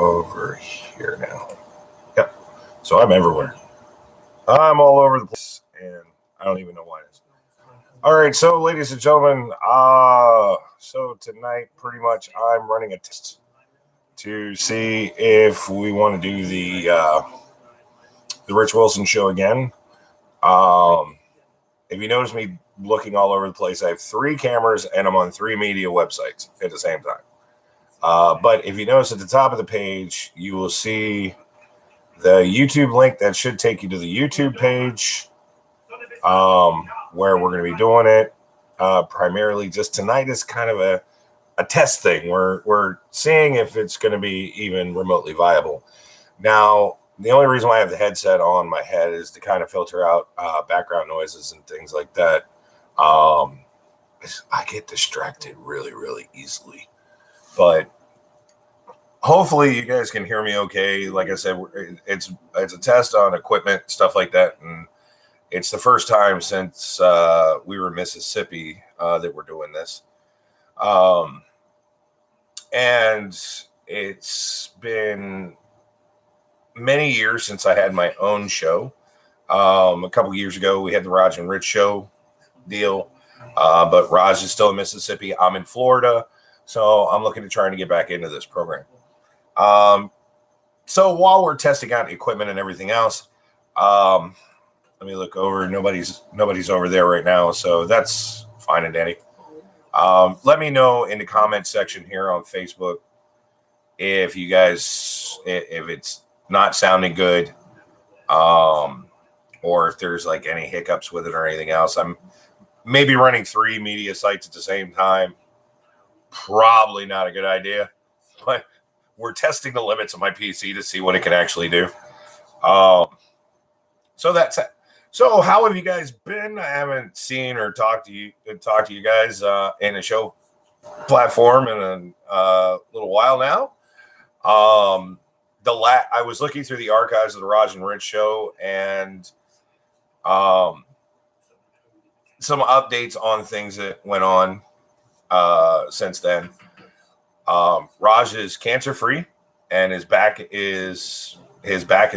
over here now. Yep. So I'm everywhere. I'm all over the place, and I don't even know why it is. All right, so ladies and gentlemen, so tonight pretty much I'm running a test to see if we want to do the Rich Wilson show again. If you notice me looking all over the place, I have 3 cameras and I'm on 3 media websites at the same time. But if you notice at the top of the page, you will see the YouTube link that should take you to the YouTube page where we're going to be doing it. Primarily just tonight is kind of a test thing. We're seeing if it's going to be even remotely viable. Now, the only reason why I have the headset on my head is to kind of filter out background noises and things like that. I get distracted really, really easily. But hopefully you guys can hear me okay. Like I said, it's a test on equipment, stuff like that. And it's the first time since we were in Mississippi that we're doing this. And it's been many years since I had my own show. A couple years ago, we had the Raj and Rich show deal. But Raj is still in Mississippi. I'm in Florida. So I'm looking to trying to get back into this program. So while we're testing out equipment and everything else, let me look over. Nobody's over there right now. So that's fine and dandy. Let me know in the comment section here on Facebook if you guys, if it's not sounding good, or if there's like any hiccups with it or anything else. I'm maybe running 3 media sites at the same time. Probably not a good idea, but we're testing the limits of my PC to see what it can actually do. So that's it. So how have you guys been? I haven't seen or talked to you guys in a show platform in a little while now. I was looking through the archives of the Raj and Rich show, and some updates on things that went on since then. Raj is cancer free, and his back has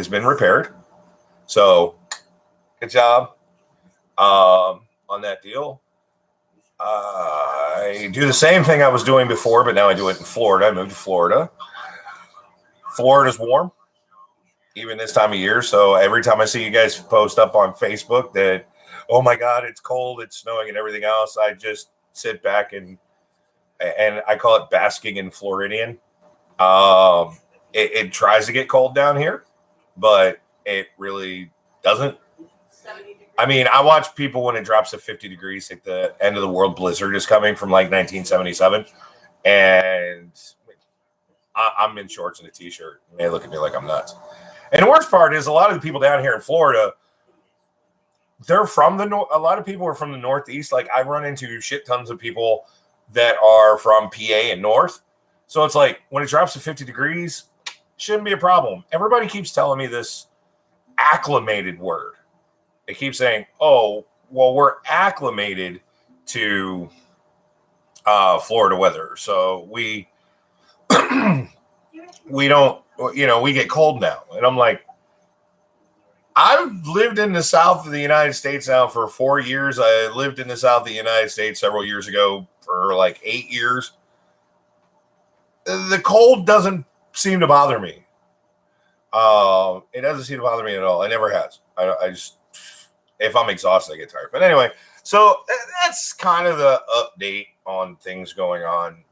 been repaired. So good job on that deal. I do the same thing I was doing before, but now I do it in Florida. I moved to Florida. Florida's warm, even this time of year. So every time I see you guys post up on Facebook that, oh my God, it's cold, it's snowing, and everything else, I just sit back and I call it basking in Floridian. It tries to get cold down here, but it really doesn't. I mean, I watch people when it drops to 50 degrees, like the end of the world blizzard is coming from like 1977, and I'm in shorts and a t-shirt. And they look at me like I'm nuts. And the worst part is a lot of the people down here in Florida, they're from the north. A lot of people are from the Northeast. Like I run into shit tons of people that are from PA and North. So it's like when it drops to 50 degrees, shouldn't be a problem. Everybody keeps telling me this acclimated word. They keep saying, oh, well, we're acclimated to Florida weather. So we don't, we get cold now. And I'm like, I've lived in the south of the United States now for 4 years. I lived in the south of the United States several years ago for like 8 years. The cold doesn't seem to bother me. It doesn't seem to bother me at all. It never has. I just, if I'm exhausted, I get tired. But anyway, so that's kind of the update on things going on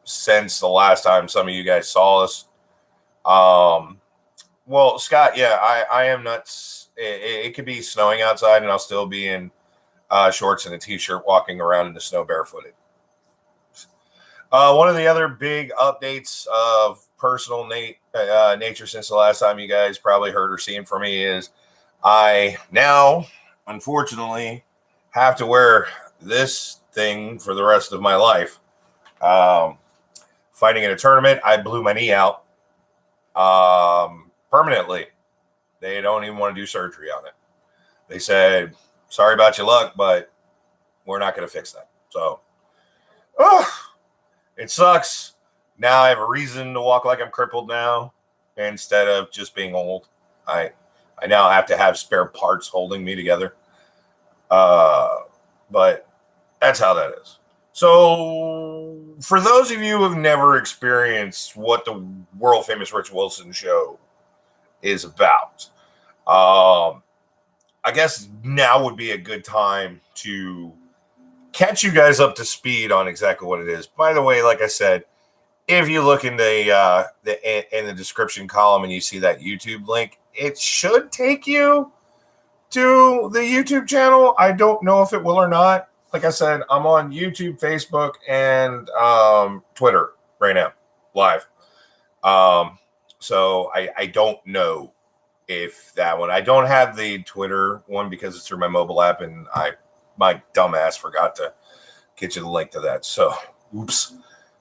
since the last time some of you guys saw us. Well, Scott, yeah, I am nuts. It could be snowing outside, and I'll still be in shorts and a t-shirt walking around in the snow barefooted. One of the other big updates of personal nature since the last time you guys probably heard or seen from me is I now, unfortunately, have to wear this thing for the rest of my life. Fighting in a tournament, I blew my knee out permanently. They don't even want to do surgery on it. They said, sorry about your luck, but we're not going to fix that. So, it sucks. Now I have a reason to walk like I'm crippled now instead of just being old. I now have to have spare parts holding me together. But that's how that is. So, for those of you who have never experienced what the world famous Rich Wilson show is about, I guess now would be a good time to catch you guys up to speed on exactly what it is. By the way, like I said, if you look in the description column and you see that YouTube link, it should take you to the YouTube channel. I don't know if it will or not. Like I said, I'm on YouTube, Facebook, and Twitter right now, live. So I don't know if that one. I don't have the Twitter one because it's through my mobile app, and my dumbass forgot to get you the link to that. So, oops.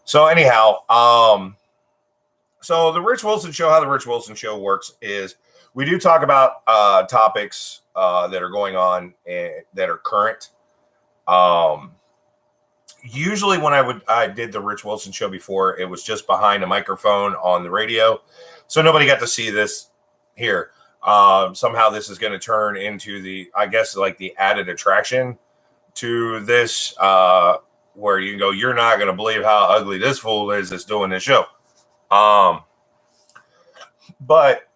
So anyhow, so the Rich Wilson show, how the Rich Wilson show works is we do talk about topics that are going on that are current. Usually when I did the Rich Wilson show before, it was just behind a microphone on the radio, so nobody got to see this here. Somehow this is going to turn into I guess like the added attraction to this, where you can go, you're not going to believe how ugly this fool is that's doing this show. But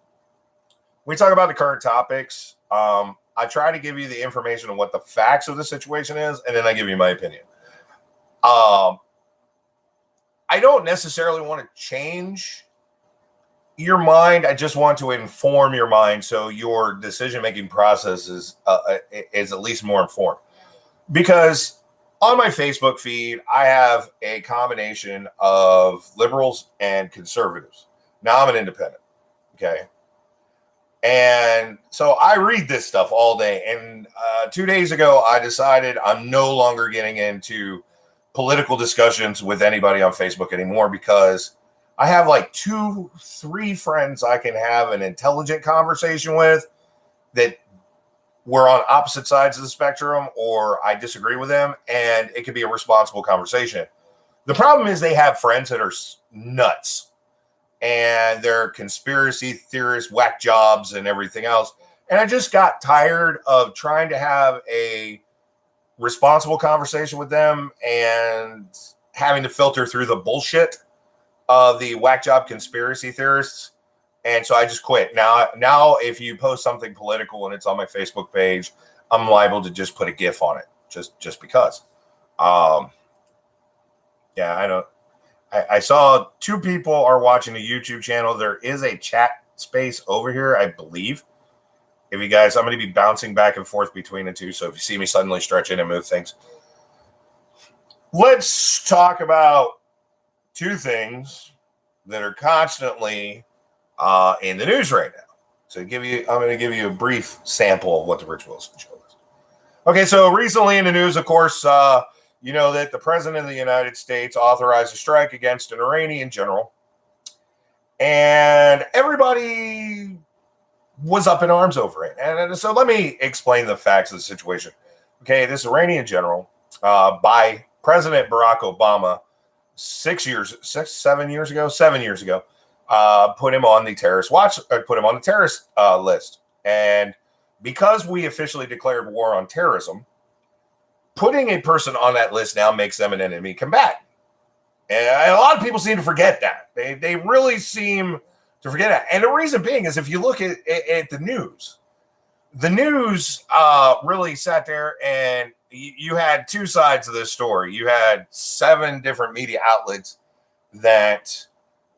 we talk about the current topics. I try to give you the information on what the facts of the situation is, and then I give you my opinion. I don't necessarily want to change your mind. I just want to inform your mind so your decision-making process is at least more informed. Because on my Facebook feed, I have a combination of liberals and conservatives. Now I'm an independent, okay? And so I read this stuff all day. And 2 days ago, I decided I'm no longer getting into political discussions with anybody on Facebook anymore because I have like 2-3 friends I can have an intelligent conversation with that we're on opposite sides of the spectrum, or I disagree with them, and it can be a responsible conversation. The problem is they have friends that are nuts, and they're conspiracy theorists, whack jobs, and everything else. And I just got tired of trying to have a responsible conversation with them and having to filter through the bullshit of the whack job conspiracy theorists. And so I just quit. Now, if you post something political and it's on my Facebook page, I'm liable to just put a GIF on it, just because. Yeah, I don't. I saw 2 people are watching a YouTube channel. There is a chat space over here, I believe. If you guys, I'm going to be bouncing back and forth between the two. So if you see me suddenly stretch in and move things, let's talk about 2 things that are constantly in the news right now. So I'm going to give you a brief sample of what the Rich Wilson show is. Okay, so recently in the news, of course, you know that the president of the United States authorized a strike against an Iranian general, and everybody was up in arms over it. And so let me explain the facts of the situation. Okay, this Iranian general, by President Barack Obama, 7 years ago, put him on the terrorist watch, put him on the terrorist list. And because we officially declared war on terrorism, putting a person on that list now makes them an enemy combatant. And a lot of people seem to forget that. They really seem to forget that. And the reason being is if you look at the news really sat there and you had 2 sides of this story. You had 7 different media outlets that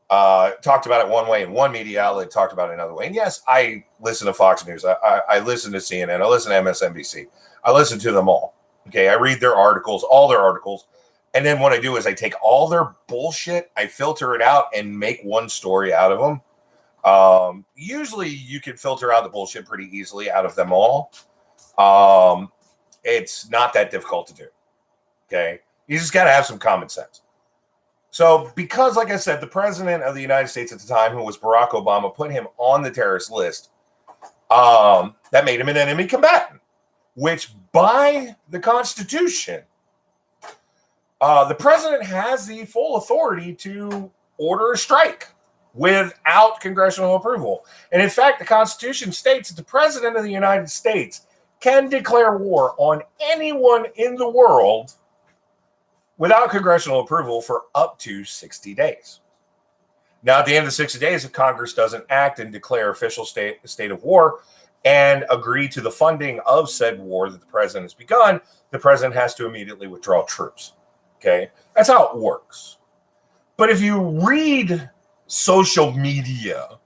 talked about it one way, and one media outlet talked about it another way. And yes, I listen to Fox News. I listen to CNN. I listen to MSNBC. I listen to them all. Okay, I read their articles, all their articles. And then what I do is I take all their bullshit, I filter it out and make one story out of them. Usually you can filter out the bullshit pretty easily out of them all. It's not that difficult to do. Okay, you just got to have some common sense. So because, like I said, the president of the United States at the time, who was Barack Obama, put him on the terrorist list, that made him an enemy combatant, which by the Constitution, the president has the full authority to order a strike without congressional approval. And in fact, the Constitution states that the President of the United States can declare war on anyone in the world without congressional approval for up to 60 days. Now, at the end of the 60 days, if Congress doesn't act and declare official state of war and agree to the funding of said war that the president has begun, the president has to immediately withdraw troops. Okay? That's how it works. But if you read social media,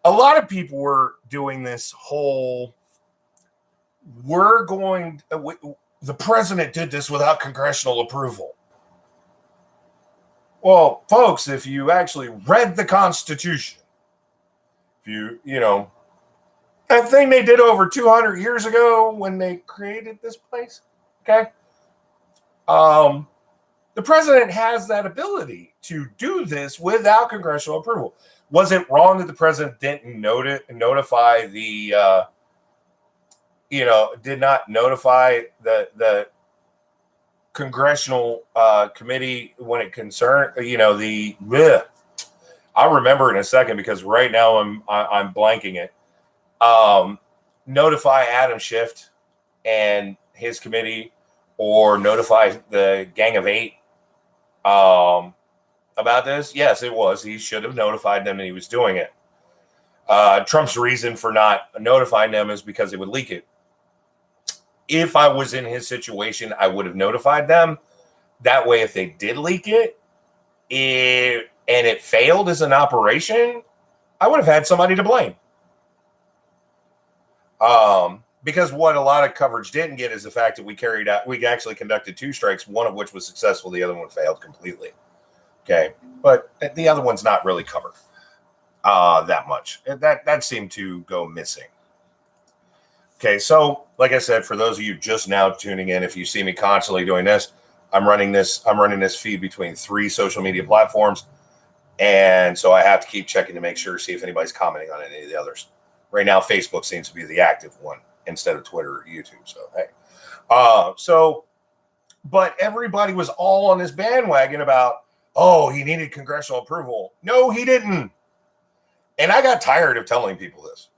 a lot of people were doing this whole, the president did this without congressional approval. Well, folks, if you actually read the Constitution, if that thing they did over 200 years ago when they created this place, okay? The president has that ability to do this without congressional approval. Was it wrong that the president didn't notify the, did not notify the congressional committee when it concerned, I'll remember in a second because right now I'm blanking it. Notify Adam Schiff and his committee, or notify the Gang of Eight about this? Yes, it was. He should have notified them and he was doing it. Trump's reason for not notifying them is because they would leak it. If I was in his situation, I would have notified them. That way, if they did leak it, and it failed as an operation, I would have had somebody to blame. Because what a lot of coverage didn't get is the fact that we actually conducted 2 strikes, one of which was successful, the other one failed completely. Okay, but the other one's not really covered that much. That seemed to go missing. Okay, so like I said, for those of you just now tuning in, if you see me constantly doing this, I'm running this feed between 3 social media platforms, and so I have to keep checking to make sure, see if anybody's commenting on any of the others. Right now, Facebook seems to be the active one instead of Twitter or YouTube. So hey, but everybody was all on this bandwagon about, oh, he needed congressional approval. No, he didn't. And I got tired of telling people this.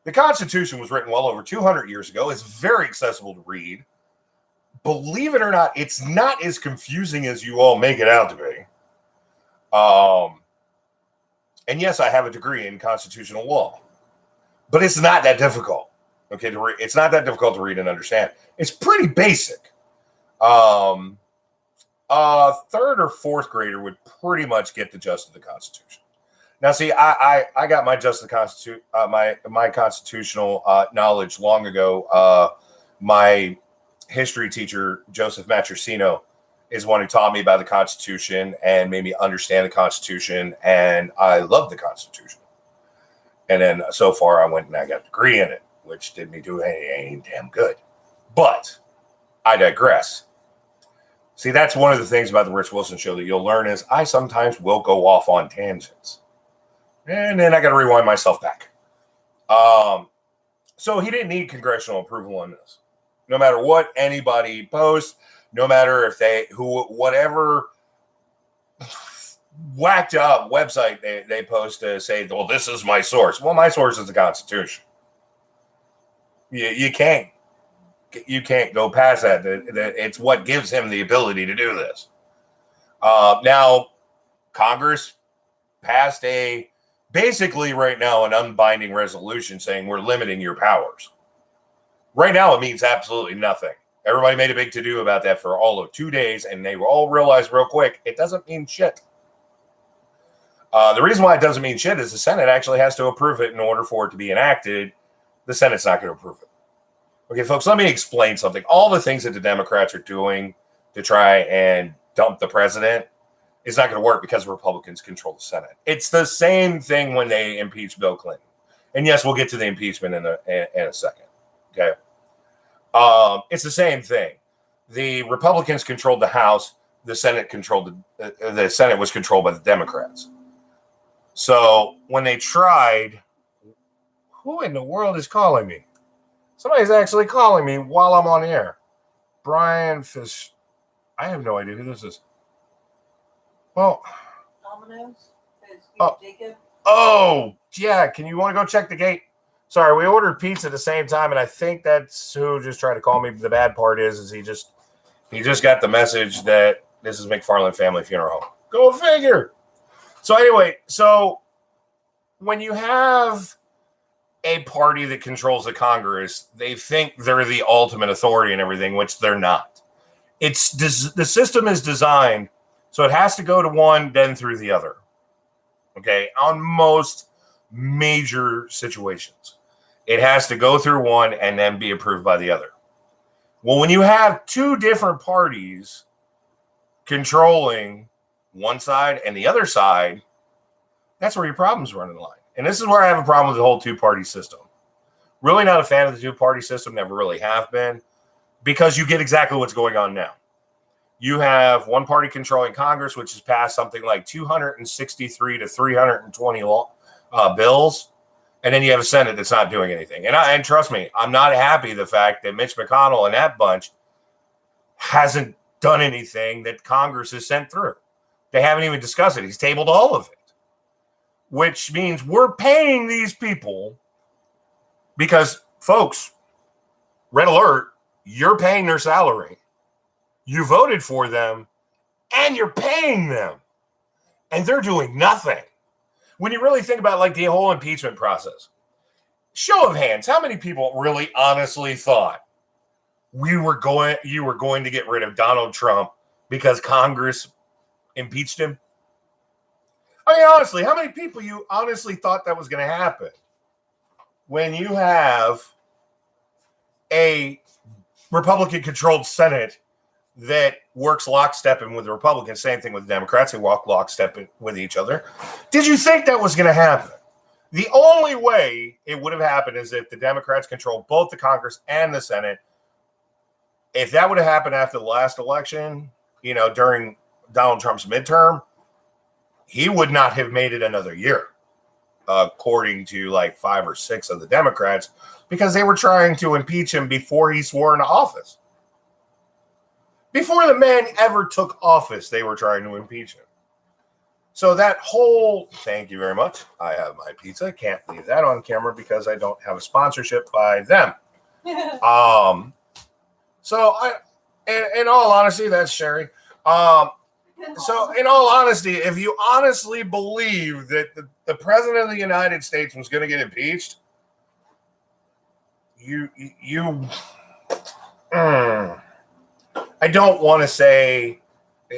The Constitution was written well over 200 years ago. It's very accessible to read. Believe it or not, it's not as confusing as you all make it out to be. And yes, I have a degree in constitutional law, but it's not that difficult. Okay, to read. It's not that difficult to read and understand. It's pretty basic. A 3rd or 4th grader would pretty much get the gist of the Constitution. Now, see, I got my gist of the Constitution, my constitutional knowledge long ago. My history teacher, Joseph Matrosino, is one who taught me about the Constitution and made me understand the Constitution, and I love the Constitution. And then so far, I went and I got a degree in it, which did me do any damn good. But I digress. See, that's one of the things about the Rich Wilson Show that you'll learn is I sometimes will go off on tangents. And then I got to rewind myself back. So he didn't need congressional approval on this. No matter what anybody posts, no matter if whatever whacked up website they post to say, well, this is my source. Well, my source is the Constitution. You can't go past that. It's what gives him the ability to do this. Now, Congress passed basically right now an unbinding resolution saying we're limiting your powers. Right now, it means absolutely nothing. Everybody made a big to-do about that for all of 2 days, and they all realized real quick, it doesn't mean shit. The reason why it doesn't mean shit is the Senate actually has to approve it in order for it to be enacted. The Senate's not going to approve it. Okay, folks, let me explain something. All the things that the Democrats are doing to try and dump the president is not going to work because Republicans control the Senate. It's the same thing when they impeached Bill Clinton. And yes, we'll get to the impeachment in a second. Okay. It's the same thing. The Republicans controlled the House. The Senate the Senate was controlled by the Democrats. So when they tried, who in the world is calling me? Somebody's actually calling me while I'm on air. Brian Fish. I have no idea who this is. Well, Domino's. Oh, yeah. Can you want to go check the gate? Sorry, we ordered pizza at the same time, and I think that's who just tried to call me. The bad part is he just got the message that this is McFarland Family Funeral Home. Go figure. So anyway, when you have a party that controls the Congress, they think they're the ultimate authority and everything, which they're not. The system is designed so it has to go to one, then through the other. Okay, on most major situations, it has to go through one and then be approved by the other. Well, when you have two different parties controlling one side and the other side, that's where your problems run in line. And this is where I have a problem with the whole two-party system. Really not a fan of the two-party system, never really have been, because you get exactly what's going on now. You have one party controlling Congress, which has passed something like 263 to 320 bills. And then you have a Senate that's not doing anything. And trust me, I'm not happy the fact that Mitch McConnell and that bunch hasn't done anything that Congress has sent through. They haven't even discussed it. He's tabled all of it, which means we're paying these people because, folks, red alert, you're paying their salary. You voted for them, and you're paying them, and they're doing nothing. When you really think about like the whole impeachment process, show of hands, how many people really honestly thought you were going to get rid of Donald Trump because Congress impeached him? I mean, honestly, how many people you honestly thought that was going to happen when you have a Republican-controlled Senate that works lockstep with the Republicans? Same thing with the Democrats. They walk lockstep with each other. Did you think that was going to happen? The only way it would have happened is if the Democrats control both the Congress and the Senate. If that would have happened after the last election, during Donald Trump's midterm, he would not have made it another year, according to like 5 or 6 of the Democrats, because they were trying to impeach him before he swore into office. Before the man ever took office, they were trying to impeach him. So that whole, thank you very much. I have my pizza. Can't leave that on camera because I don't have a sponsorship by them. So in all honesty, that's Sherry. So in all honesty, if you honestly believe that the president of the United States was going to get impeached, I don't want to say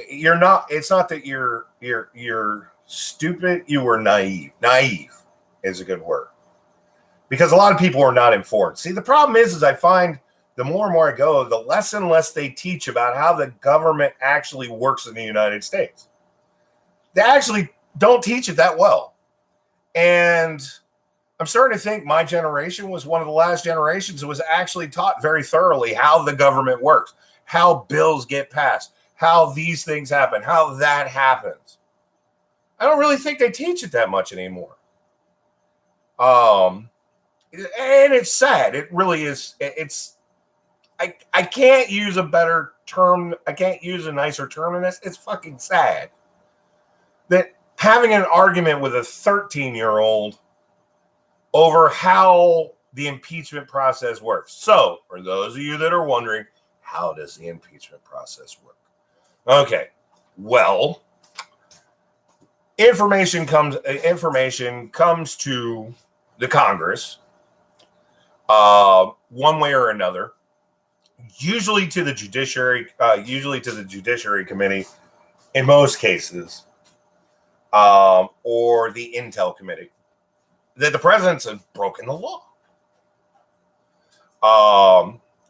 you're not. It's not that you're stupid. You were naive. Naive is a good word, because a lot of people are not informed. See, the problem is I find the more and more I go, the less and less they teach about how the government actually works in the United States. They actually don't teach it that well, and I'm starting to think my generation was one of the last generations that was actually taught very thoroughly how the government works, how bills get passed, how these things happen, how that happens. I don't really think they teach it that much anymore. And it's sad. It really is. I can't use a better term. I can't use a nicer term than this. It's fucking sad that having an argument with a 13-year-old over how the impeachment process works. So, for those of you that are wondering, how does the impeachment process work? Okay, well, information comes to the Congress one way or another, usually to the Judiciary Committee in most cases, or the Intel Committee, that the presidents have broken the law.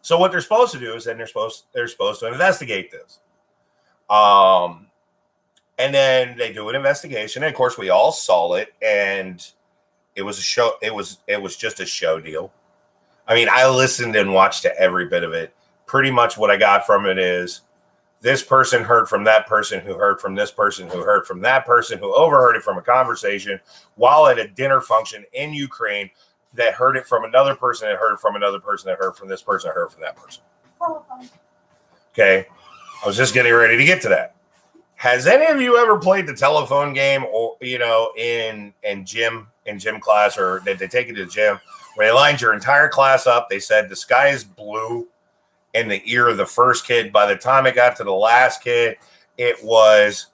So what they're supposed to do is then they're supposed to investigate this. And then they do an investigation. And of course, we all saw it, and it was a show. It was just a show deal. I mean, I listened and watched to every bit of it. Pretty much what I got from it is this person heard from that person who heard from this person who heard from that person who overheard it from a conversation while at a dinner function in Ukraine that heard it from another person that heard it from another person that heard from this person that heard from that person. Okay. I was just getting ready to get to that. Has any of you ever played the telephone game, or in gym class, or did they take you to the gym where they lined your entire class up? They said the sky is blue in the ear of the first kid. By the time it got to the last kid, it was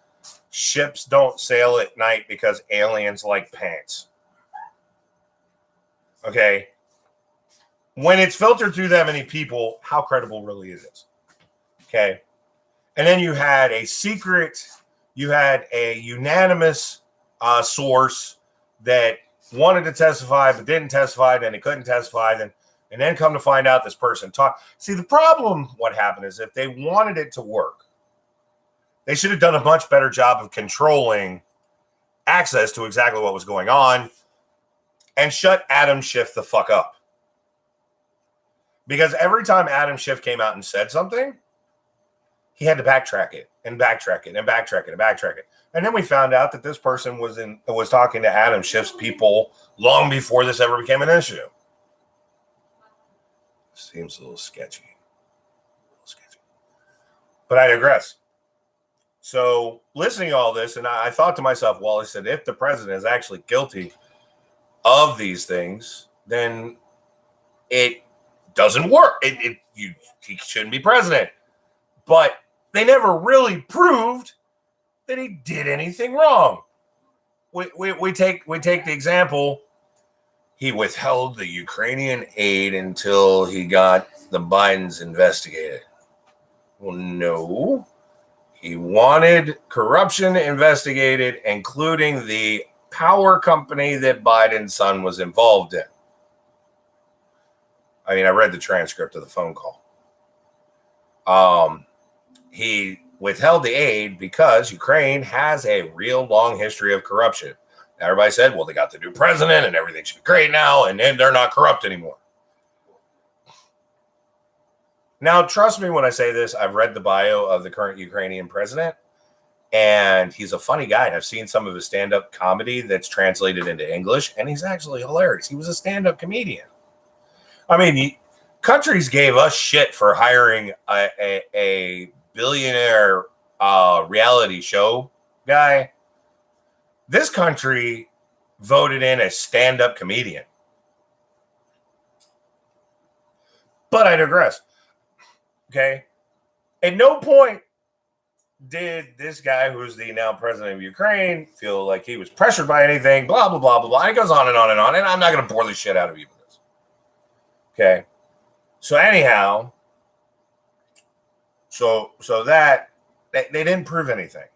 ships don't sail at night because aliens like pants. Okay. When it's filtered through that many people, how credible really is it? Okay. And then you had a unanimous source that wanted to testify but didn't testify, then they couldn't testify, and then come to find out this person talked. See, the problem, what happened is if they wanted it to work, they should have done a much better job of controlling access to exactly what was going on and shut Adam Schiff the fuck up. Because every time Adam Schiff came out and said something, he had to backtrack it and backtrack it and backtrack it and backtrack it. And then we found out that this person was talking to Adam Schiff's people long before this ever became an issue. Seems a little sketchy. But I digress. So listening to all this, and I thought to myself, well, I said, if the president is actually guilty of these things, then it doesn't work. He shouldn't be president. But they never really proved that he did anything wrong. We take the example, he withheld the Ukrainian aid until he got the Bidens investigated. Well, no. He wanted corruption investigated, including the power company that Biden's son was involved in. I mean, I read the transcript of the phone call. He withheld the aid because Ukraine has a real long history of corruption. Everybody said, well, they got the new president and everything should be great now, and then they're not corrupt anymore. Now, trust me when I say this, I've read the bio of the current Ukrainian president, and he's a funny guy. And I've seen some of his stand-up comedy that's translated into English, and he's actually hilarious. He was a stand-up comedian. I mean, countries gave us shit for hiring a billionaire reality show guy. This country voted in a stand-up comedian. But I digress. Okay. At no point did this guy, who's the now president of Ukraine, feel like he was pressured by anything, blah, blah, blah, blah, blah. And it goes on and on and on. And I'm not going to bore the shit out of you with this. Okay. So anyhow, so that they didn't prove anything.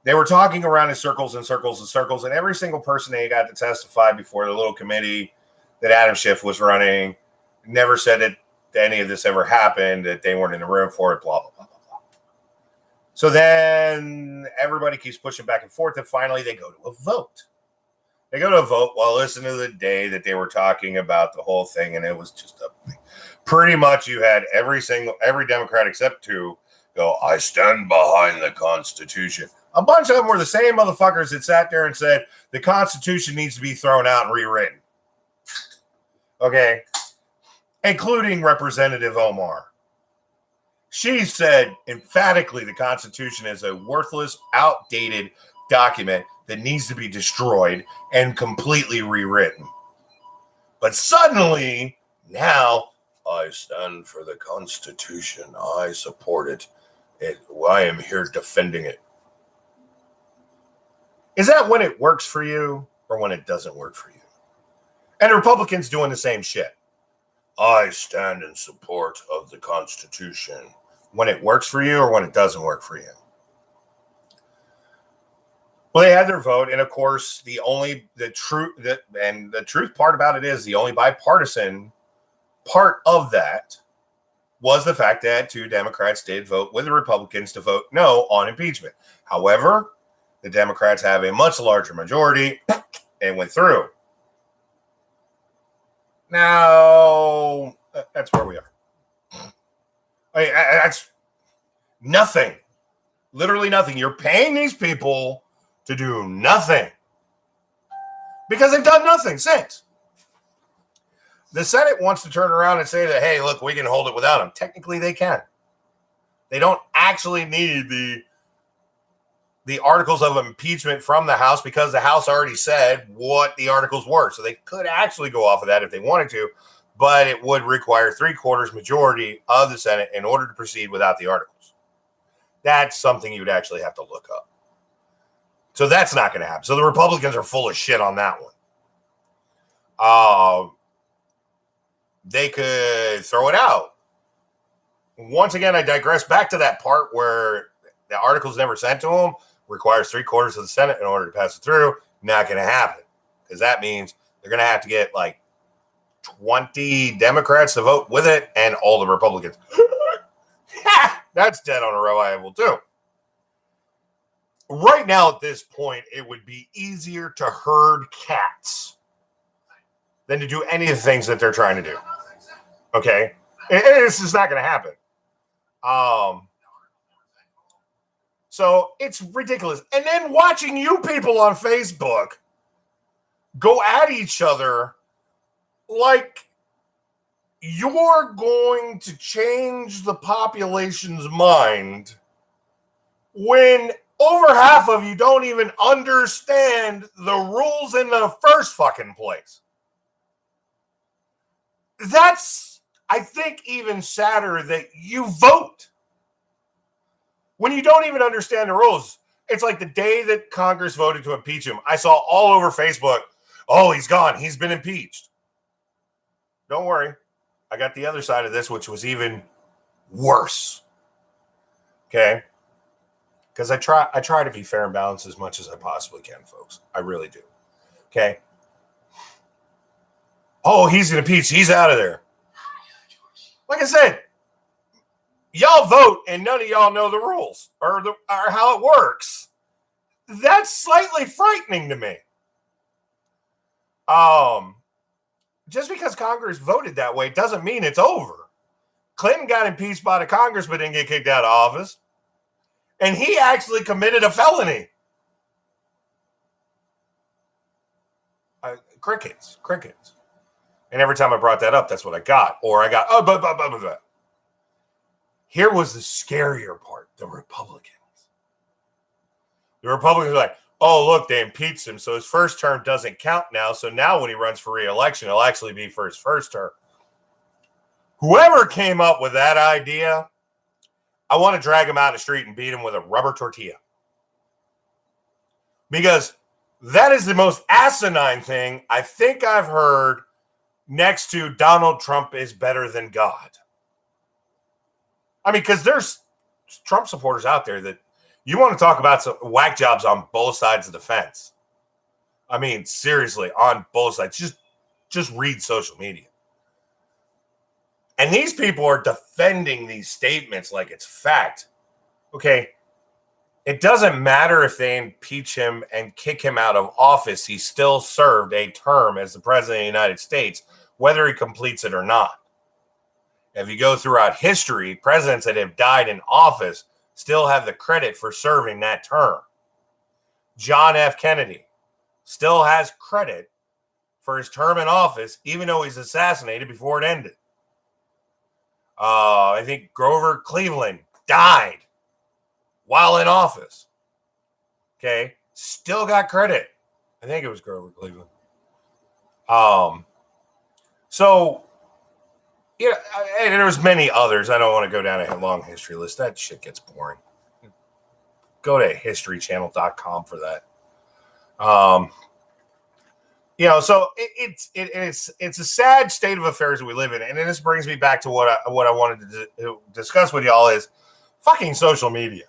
They were talking around in circles and circles and circles, and every single person they got to testify before the little committee that Adam Schiff was running never said that any of this ever happened, that they weren't in the room for it, blah, blah, blah, blah, blah. So then everybody keeps pushing back and forth, and finally they go to a vote. They go to a vote. Well, listen to the day that they were talking about the whole thing, and it was just pretty much you had every Democrat except two go, I stand behind the Constitution. A bunch of them were the same motherfuckers that sat there and said the Constitution needs to be thrown out and rewritten. Okay. Including Representative Omar. She said emphatically the Constitution is a worthless, outdated document that needs to be destroyed and completely rewritten. But suddenly, now, I stand for the Constitution. I support it. I am here defending it. Is that when it works for you or when it doesn't work for you? And the Republicans doing the same shit. I stand in support of the Constitution. When it works for you or when it doesn't work for you? Well, they had their vote, and of course, the truth part about it is the only bipartisan part of that was the fact that two Democrats did vote with the Republicans to vote no on impeachment. However, the Democrats have a much larger majority and went through. Now, that's where we are. I mean, that's nothing. Literally nothing. You're paying these people to do nothing because they've done nothing since. The Senate wants to turn around and say that, hey, look, we can hold it without them. Technically, they can. They don't actually need the the articles of impeachment from the House because the House already said what the articles were. So they could actually go off of that if they wanted to, but it would require 3/4 majority of the Senate in order to proceed without the articles. That's something you would actually have to look up. So that's not going to happen. So the Republicans are full of shit on that one. They could throw it out. Once again, I digress back to that part where the article's never sent to them, requires 3/4 of the Senate in order to pass it through. Not going to happen, because that means they're going to have to get like 20 Democrats to vote with it and all the Republicans. That's dead on arrival too. Right now at this point, it would be easier to herd cats than to do any of the things that they're trying to do. Okay? And this is not going to happen. So it's ridiculous. And then watching you people on Facebook go at each other like you're going to change the population's mind when over half of you don't even understand the rules in the first fucking place. That's, I think, even sadder that you vote when you don't even understand the rules. It's like the day that Congress voted to impeach him, I saw all over Facebook, oh, he's gone. He's been impeached. Don't worry. I got the other side of this, which was even worse. Okay? Because I try to be fair and balanced as much as I possibly can, folks. I really do. Okay? Oh, he's impeached. He's out of there. Like I said, y'all vote and none of y'all know the rules or how it works. That's slightly frightening to me. Just because Congress voted that way doesn't mean it's over. Clinton got impeached by the Congress but didn't get kicked out of office. And he actually committed a felony. Crickets. And every time I brought that up, that's what I got. Or I got, but. Here was the scarier part, the Republicans. The Republicans were like, oh, look, they impeached him, so his first term doesn't count now. So now when he runs for re-election, it'll actually be for his first term. Whoever came up with that idea, I want to drag him out in the street and beat him with a rubber tortilla. Because that is the most asinine thing I think I've heard next to Donald Trump is better than God. I mean, because there's Trump supporters out there that you want to talk about some whack jobs on both sides of the fence. I mean, seriously, on both sides. Just read social media. And these people are defending these statements like it's fact. Okay, it doesn't matter if they impeach him and kick him out of office. He still served a term as the president of the United States, whether he completes it or not. If you go throughout history, presidents that have died in office still have the credit for serving that term. John F. Kennedy still has credit for his term in office, even though he's assassinated before it ended. I think Grover Cleveland died while in office. Okay. Still got credit. I think it was Grover Cleveland. So, yeah, and there's many others. I don't want to go down a long history list. That shit gets boring. Go to historychannel.com for that. So it's a sad state of affairs that we live in, and this brings me back to what I wanted to discuss with y'all is fucking social media.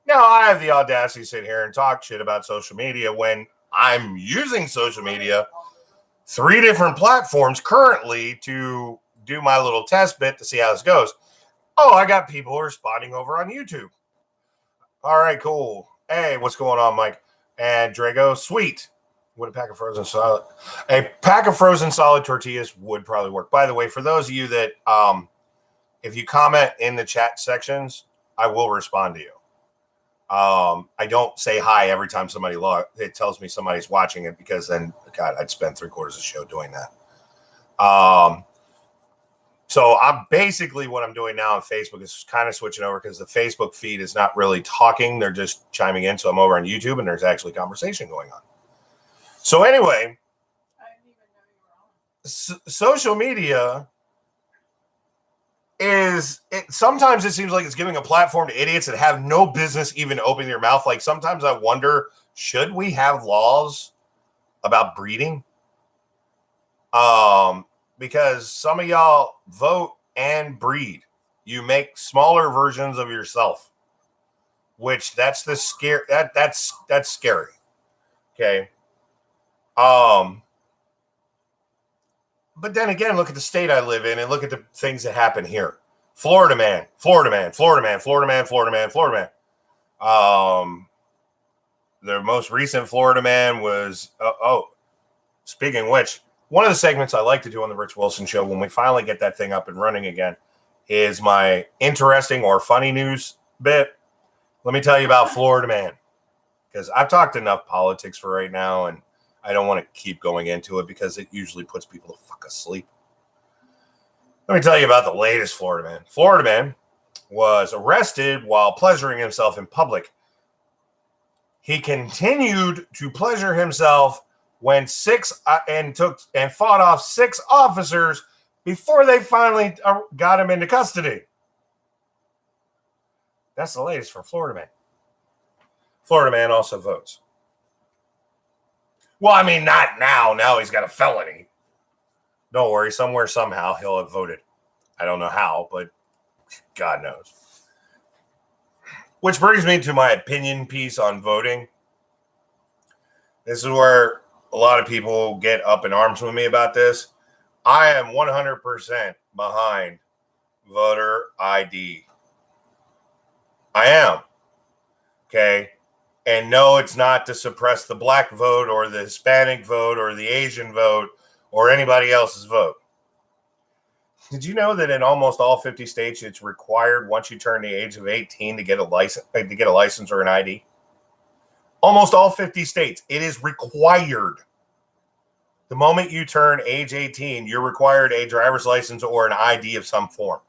Now, I have the audacity to sit here and talk shit about social media when I'm using social media 3 different platforms currently to do my little test bit to see how this goes. Oh, I got people responding over on YouTube. All right, cool. Hey, what's going on, Mike? And Drago, sweet. Would a pack of frozen solid? A pack of frozen solid tortillas would probably work. By the way, for those of you that, if you comment in the chat sections, I will respond to you. I don't say hi every time somebody it tells me somebody's watching it, because then, God, I'd spend 3/4 of the show doing that. So I'm basically what I'm doing now on Facebook is kind of switching over because the Facebook feed is not really talking. They're just chiming in. So I'm over on YouTube and there's actually conversation going on. So anyway, social media sometimes it seems like it's giving a platform to idiots that have no business even opening their mouth. Like sometimes I wonder, should we have laws about breeding? Because some of y'all vote and breed. You make smaller versions of yourself, which that's the scare. That's scary. Okay. But then again, look at the state I live in and look at the things that happen here. Florida man. The most recent Florida man was, speaking of which, one of the segments I like to do on the Rich Wilson Show when we finally get that thing up and running again is my interesting or funny news bit. Let me tell you about Florida man, because I've talked enough politics for right now, and I don't want to keep going into it because it usually puts people to fuck asleep. Let me tell you about the latest Florida man. Florida man was arrested while pleasuring himself in public. He continued to pleasure himself when fought off 6 officers before they finally got him into custody. That's the latest from Florida man. Florida man also votes. Well, I mean, not now. Now he's got a felony. Don't worry. Somewhere, somehow, he'll have voted. I don't know how, but God knows. Which brings me to my opinion piece on voting. This is where a lot of people get up in arms with me about this. I am 100% behind voter ID. I am. Okay. And no, it's not to suppress the black vote or the Hispanic vote or the Asian vote or anybody else's vote. Did you know that in almost all 50 states, it's required once you turn the age of 18 to get a license or an ID? Almost all 50 states, it is required. The moment you turn age 18, you're required a driver's license or an ID of some form.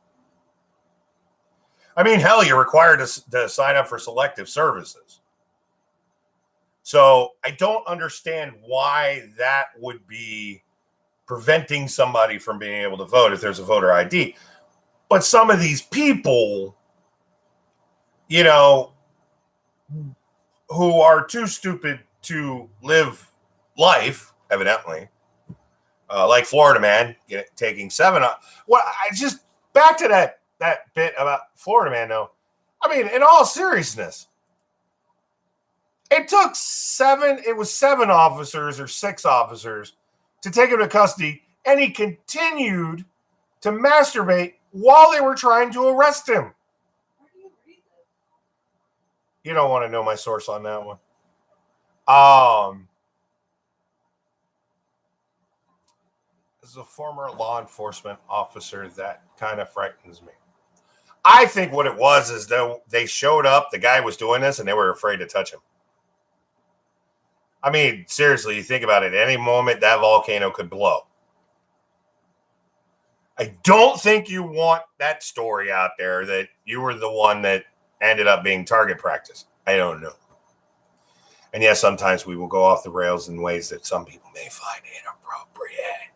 I mean, hell, you're required to sign up for selective services. So I don't understand why that would be preventing somebody from being able to vote if there's a voter ID. But some of these people, you know, who are too stupid to live life, evidently, like Florida man taking 7. Well, I just back to that bit about Florida man, though. I mean, in all seriousness, it took 7 officers or 6 officers to take him to custody, and he continued to masturbate while they were trying to arrest him. You don't want to know my source on that one. As a former law enforcement officer, that kind of frightens me. I think what it was is though they showed up, the guy was doing this, and they were afraid to touch him. I mean, seriously, you think about it. At any moment, that volcano could blow. I don't think you want that story out there that you were the one that ended up being target practice. I don't know. And yes, sometimes we will go off the rails in ways that some people may find inappropriate.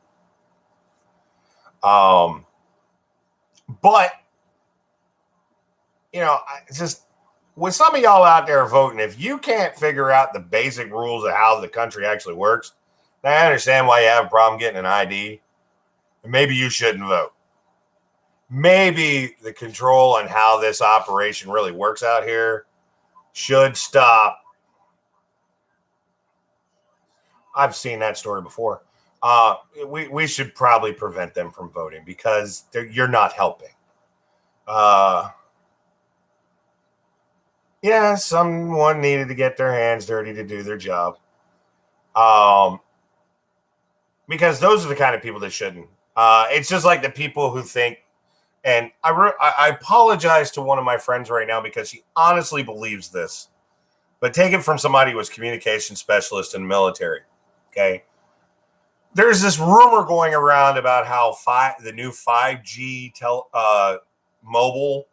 But, you know, just with some of y'all out there voting, if you can't figure out the basic rules of how the country actually works, then I understand why you have a problem getting an ID. And maybe you shouldn't vote. Maybe the control on how this operation really works out here should stop. I've seen that story before. We should probably prevent them from voting because you're not helping. Yeah, someone needed to get their hands dirty to do their job. Because those are the kind of people that shouldn't. It's just like the people who think, and I apologize to one of my friends right now because he honestly believes this, but take it from somebody who was communication specialist in the military. Okay. there's this rumor going around about how the new 5G mobile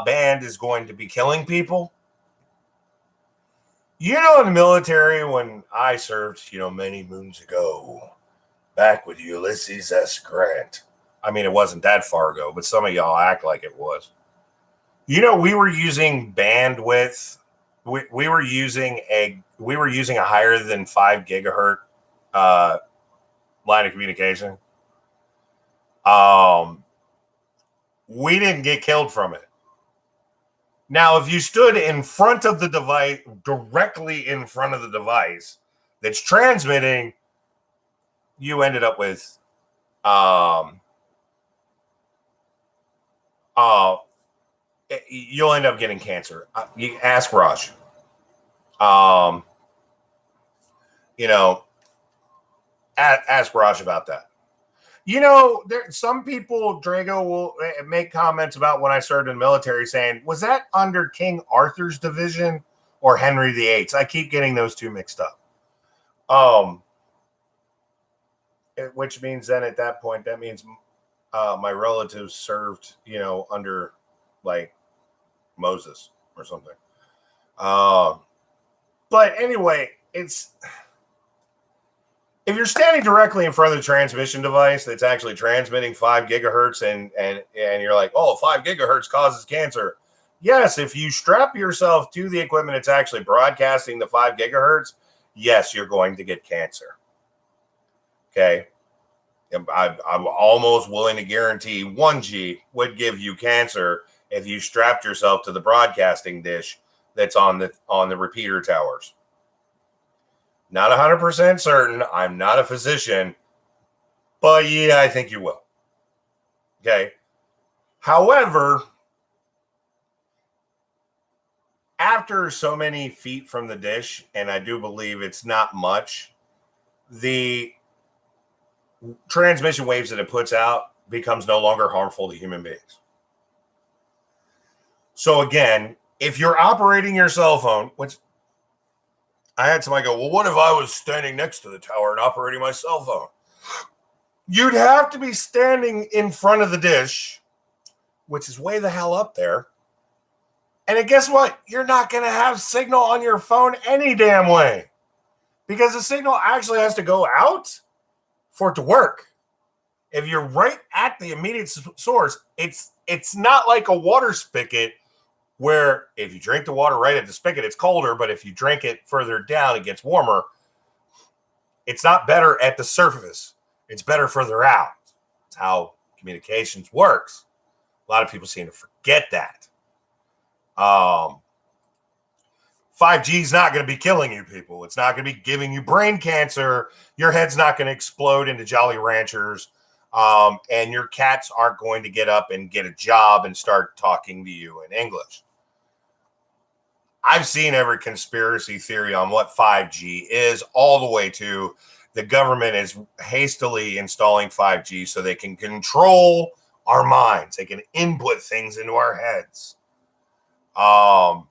band is going to be killing people. You know, in the military, when I served, many moons ago, back with Ulysses S. Grant. I mean, it wasn't that far ago, but some of y'all act like it was. We were using bandwidth. We were using a higher than 5 gigahertz line of communication. We didn't get killed from it. Now, if you stood in front of the device, directly in front of the device that's transmitting, you ended up with you'll end up getting cancer. You ask Raj. Ask Raj about that. Some people, Drago, will make comments about when I served in the military saying, was that under King Arthur's division or Henry VIII? I keep getting those two mixed up. Which means then at that point, that means my relatives served, under like Moses or something. But anyway, if you're standing directly in front of the transmission device that's actually transmitting 5 gigahertz and you're like, 5 gigahertz causes cancer. Yes, if you strap yourself to the equipment that's actually broadcasting the 5 gigahertz, yes, you're going to get cancer. Okay. I'm almost willing to guarantee 1G would give you cancer if you strapped yourself to the broadcasting dish that's on the repeater towers. Not 100% certain. I'm not a physician, but yeah, I think you will. Okay. However, after so many feet from the dish, and I do believe it's not much, the transmission waves that it puts out becomes no longer harmful to human beings. So again, if you're operating your cell phone, which I had somebody go, well, what if I was standing next to the tower and operating my cell phone? You'd have to be standing in front of the dish, which is way the hell up there. And guess what? You're not going to have signal on your phone any damn way because the signal actually has to go out for it to work. If you're right at the immediate source, it's not like a water spigot where if you drink the water right at the spigot, it's colder, but if you drink it further down, it gets warmer. It's not better at the surface. It's better further out. It's how communications works. A lot of people seem to forget that. 5G is not going to be killing you people. It's not going to be giving you brain cancer. Your head's not going to explode into Jolly Ranchers. And your cats aren't going to get up and get a job and start talking to you in English. I've seen every conspiracy theory on what 5G is, all the way to the government is hastily installing 5G so they can control our minds. They can input things into our heads. I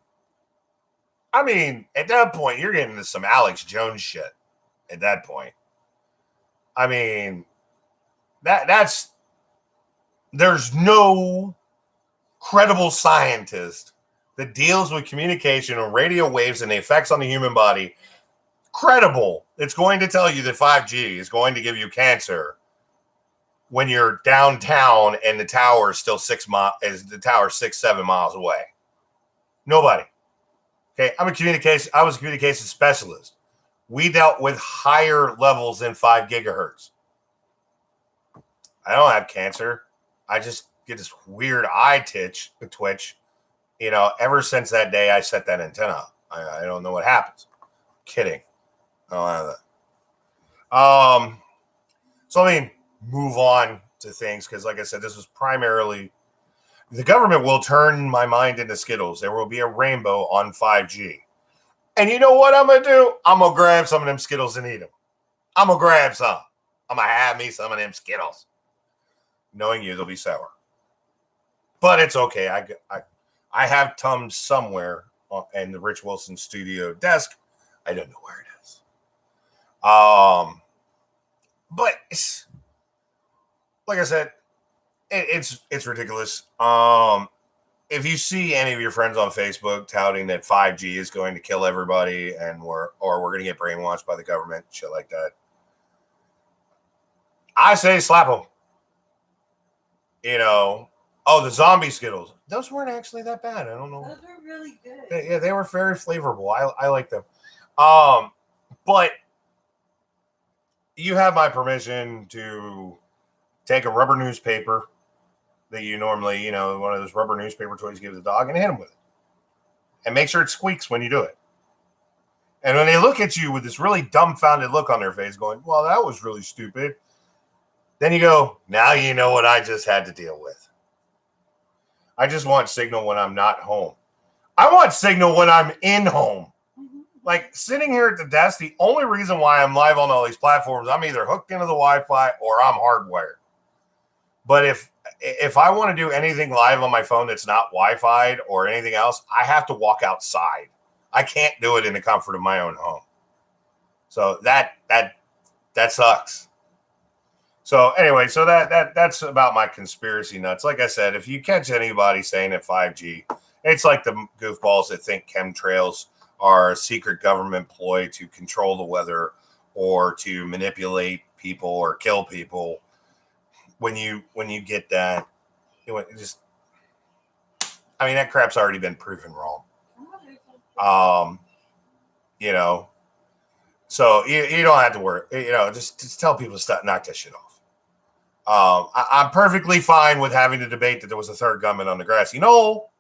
mean, at that point, you're getting into some Alex Jones shit. At that point, I mean, there's no credible scientist that deals with communication and radio waves and the effects on the human body, credible, it's going to tell you that 5G is going to give you cancer when you're downtown and the tower is still 7 miles away. Nobody. Okay, I was a communication specialist. We dealt with higher levels than 5 gigahertz. I don't have cancer. I just get this weird eye twitch. Ever since that day I set that antenna up. I don't know what happens. Kidding. I don't have that. So I mean, move on to things because, like I said, this was primarily the government will turn my mind into Skittles. There will be a rainbow on 5G. And you know what I'm going to do? I'm going to grab some of them Skittles and eat them. I'm going to grab some. I'm going to have me some of them Skittles. Knowing you, they'll be sour. But it's okay. I have Tums somewhere in the Rich Wilson studio desk. I don't know where it is. But like I said, it's ridiculous. If you see any of your friends on Facebook touting that 5G is going to kill everybody and we're going to get brainwashed by the government, shit like that, I say slap them. The zombie Skittles. Those weren't actually that bad. I don't know. Those were really good. They were very flavorful. I like them. But you have my permission to take a rubber newspaper that you normally, one of those rubber newspaper toys you give the dog and hit him with it. And make sure it squeaks when you do it. And when they look at you with this really dumbfounded look on their face going, well, that was really stupid. Then you go, now you know what I just had to deal with. I just want signal when I'm not home. I want signal when I'm in home. Like sitting here at the desk, the only reason why I'm live on all these platforms, I'm either hooked into the Wi-Fi or I'm hardwired. But if I want to do anything live on my phone that's not Wi-Fi or anything else, I have to walk outside. I can't do it in the comfort of my own home. So that sucks. So anyway, so that's about my conspiracy nuts. Like I said, if you catch anybody saying that 5G, it's like the goofballs that think chemtrails are a secret government ploy to control the weather or to manipulate people or kill people. When you get that, that crap's already been proven wrong. So you don't have to worry. Just tell people to stop, knock that shit off. I'm perfectly fine with having to debate that there was a third gunman on the grassy knoll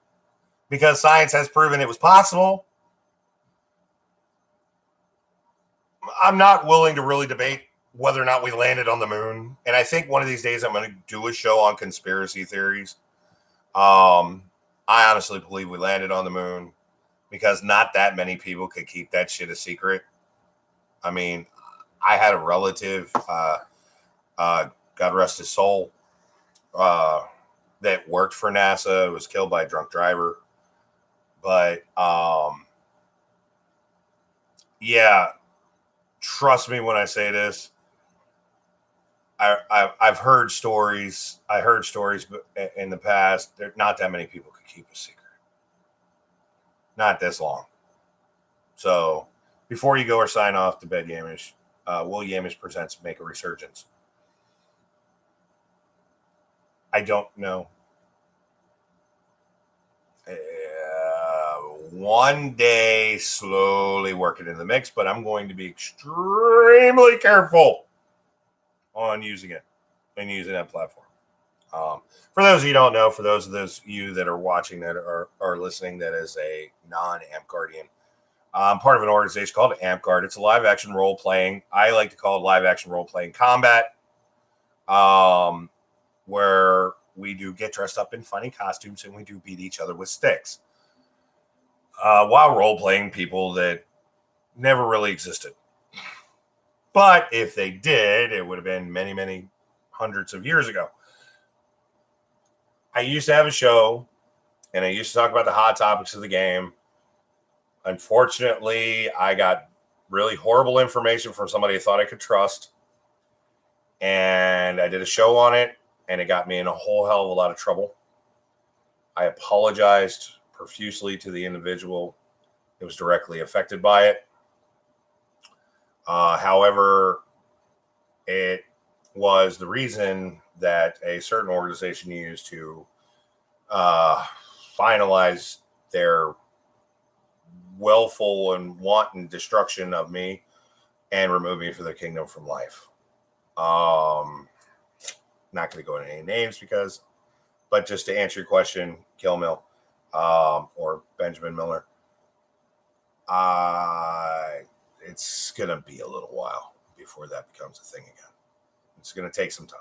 because science has proven it was possible. I'm not willing to really debate whether or not we landed on the moon. And I think one of these days I'm going to do a show on conspiracy theories. I honestly believe we landed on the moon because not that many people could keep that shit a secret. I mean, I had a relative, God rest his soul, that worked for NASA, was killed by a drunk driver. But, trust me when I say this. I've heard stories. I heard stories in the past. Not that many people could keep a secret. Not this long. So before you go or sign off to bed, Yamish, Will Yamish Presents Make a Resurgence. I don't know. One day, slowly working in the mix, but I'm going to be extremely careful on using it and using that platform. For those of you who don't know, for those of you that are watching that are listening, that is a non-Amp Guardian. I'm part of an organization called Amp Guard. It's a live action role playing. I like to call it live action role playing combat, where we do get dressed up in funny costumes and we do beat each other with sticks. While role playing people that never really existed. But if they did, it would have been many, many hundreds of years ago. I used to have a show and I used to talk about the hot topics of the game. Unfortunately, I got really horrible information from somebody I thought I could trust. And I did a show on it and it got me in a whole hell of a lot of trouble. I apologized profusely to the individual that was directly affected by it. However, it was the reason that a certain organization used to finalize their willful and wanton destruction of me and remove me from the kingdom from life. Not going to go into any names but just to answer your question, Kill Mill, or Benjamin Miller, it's going to be a little while before that becomes a thing again. It's going to take some time.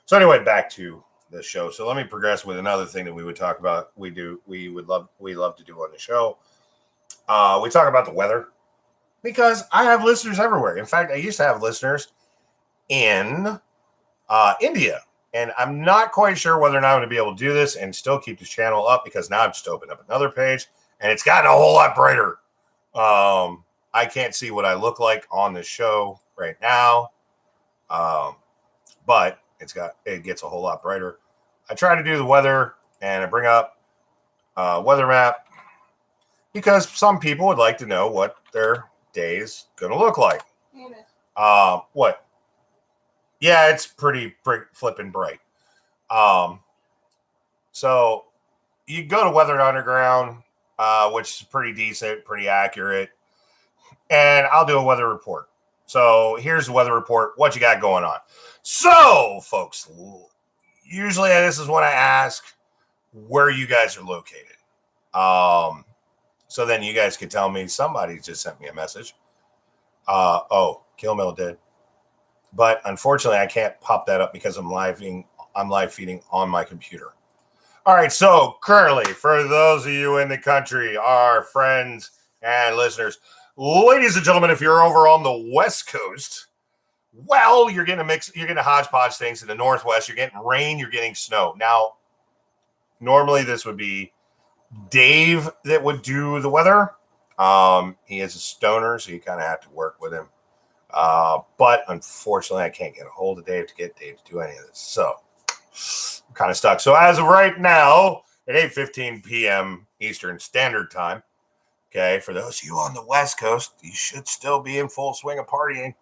So anyway, back to the show. So let me progress with another thing that we would talk about. We love to do on the show. We talk about the weather because I have listeners everywhere. In fact, I used to have listeners in India. And I'm not quite sure whether or not I'm going to be able to do this and still keep this channel up because now I've just opened up another page and it's gotten a whole lot brighter. I can't see what I look like on the show right now. But it gets a whole lot brighter. I try to do the weather, and I bring up weather map because some people would like to know what their day's going to look like. What? Yeah, it's pretty flipping bright. So you go to Weather Underground, which is pretty decent, pretty accurate, and I'll do a weather report. So here's the weather report. What you got going on? So, folks, usually this is when I ask where you guys are located. So then you guys could tell me. Somebody just sent me a message. Kill Mill did. But unfortunately, I can't pop that up because I'm live feeding on my computer. All right, so currently, for those of you in the country, our friends and listeners, ladies and gentlemen, if you're over on the West Coast, well, you're getting a mix, you're getting a hodgepodge things in the Northwest. You're getting rain, you're getting snow. Now, normally this would be Dave that would do the weather. He is a stoner, so you kind of have to work with him. But unfortunately, I can't get a hold of Dave to get Dave to do any of this. So I'm kind of stuck. So as of right now, at 8:15 p.m. Eastern Standard Time, okay, for those of you on the West Coast, you should still be in full swing of partying.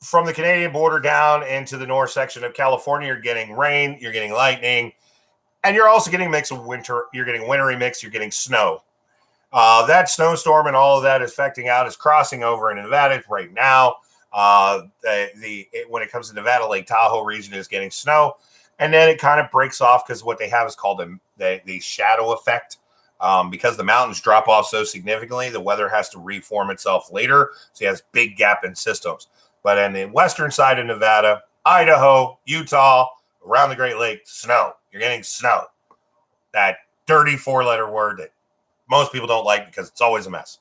From the Canadian border down into the north section of California, you're getting rain, you're getting lightning, and you're also getting a mix of winter. You're getting wintry mix, you're getting snow. That snowstorm and all of that is affecting out is crossing over in Nevada right now. When it comes to Nevada, Lake Tahoe region is getting snow, and then it kind of breaks off because what they have is called the shadow effect. Because the mountains drop off so significantly, the weather has to reform itself later. So it has big gap in systems. But on the western side of Nevada, Idaho, Utah, around the Great Lakes, snow. You're getting snow. That dirty 4-letter word that most people don't like because it's always a mess.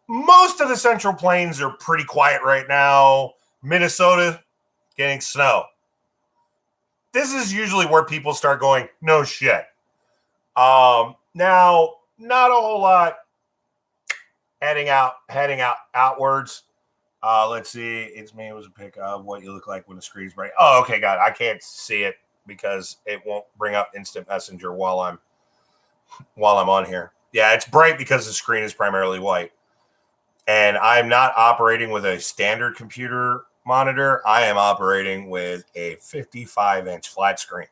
Most of the Central Plains are pretty quiet right now. Minnesota, getting snow. This is usually where people start going, no shit. Now, not a whole lot heading outwards. Let's see. It's me. It was a pic of what you look like when the screen's bright. Oh, okay, got it. I can't see it because it won't bring up instant messenger while I'm on here. Yeah, it's bright because the screen is primarily white. And I'm not operating with a standard computer monitor. I am operating with a 55-inch flat screen.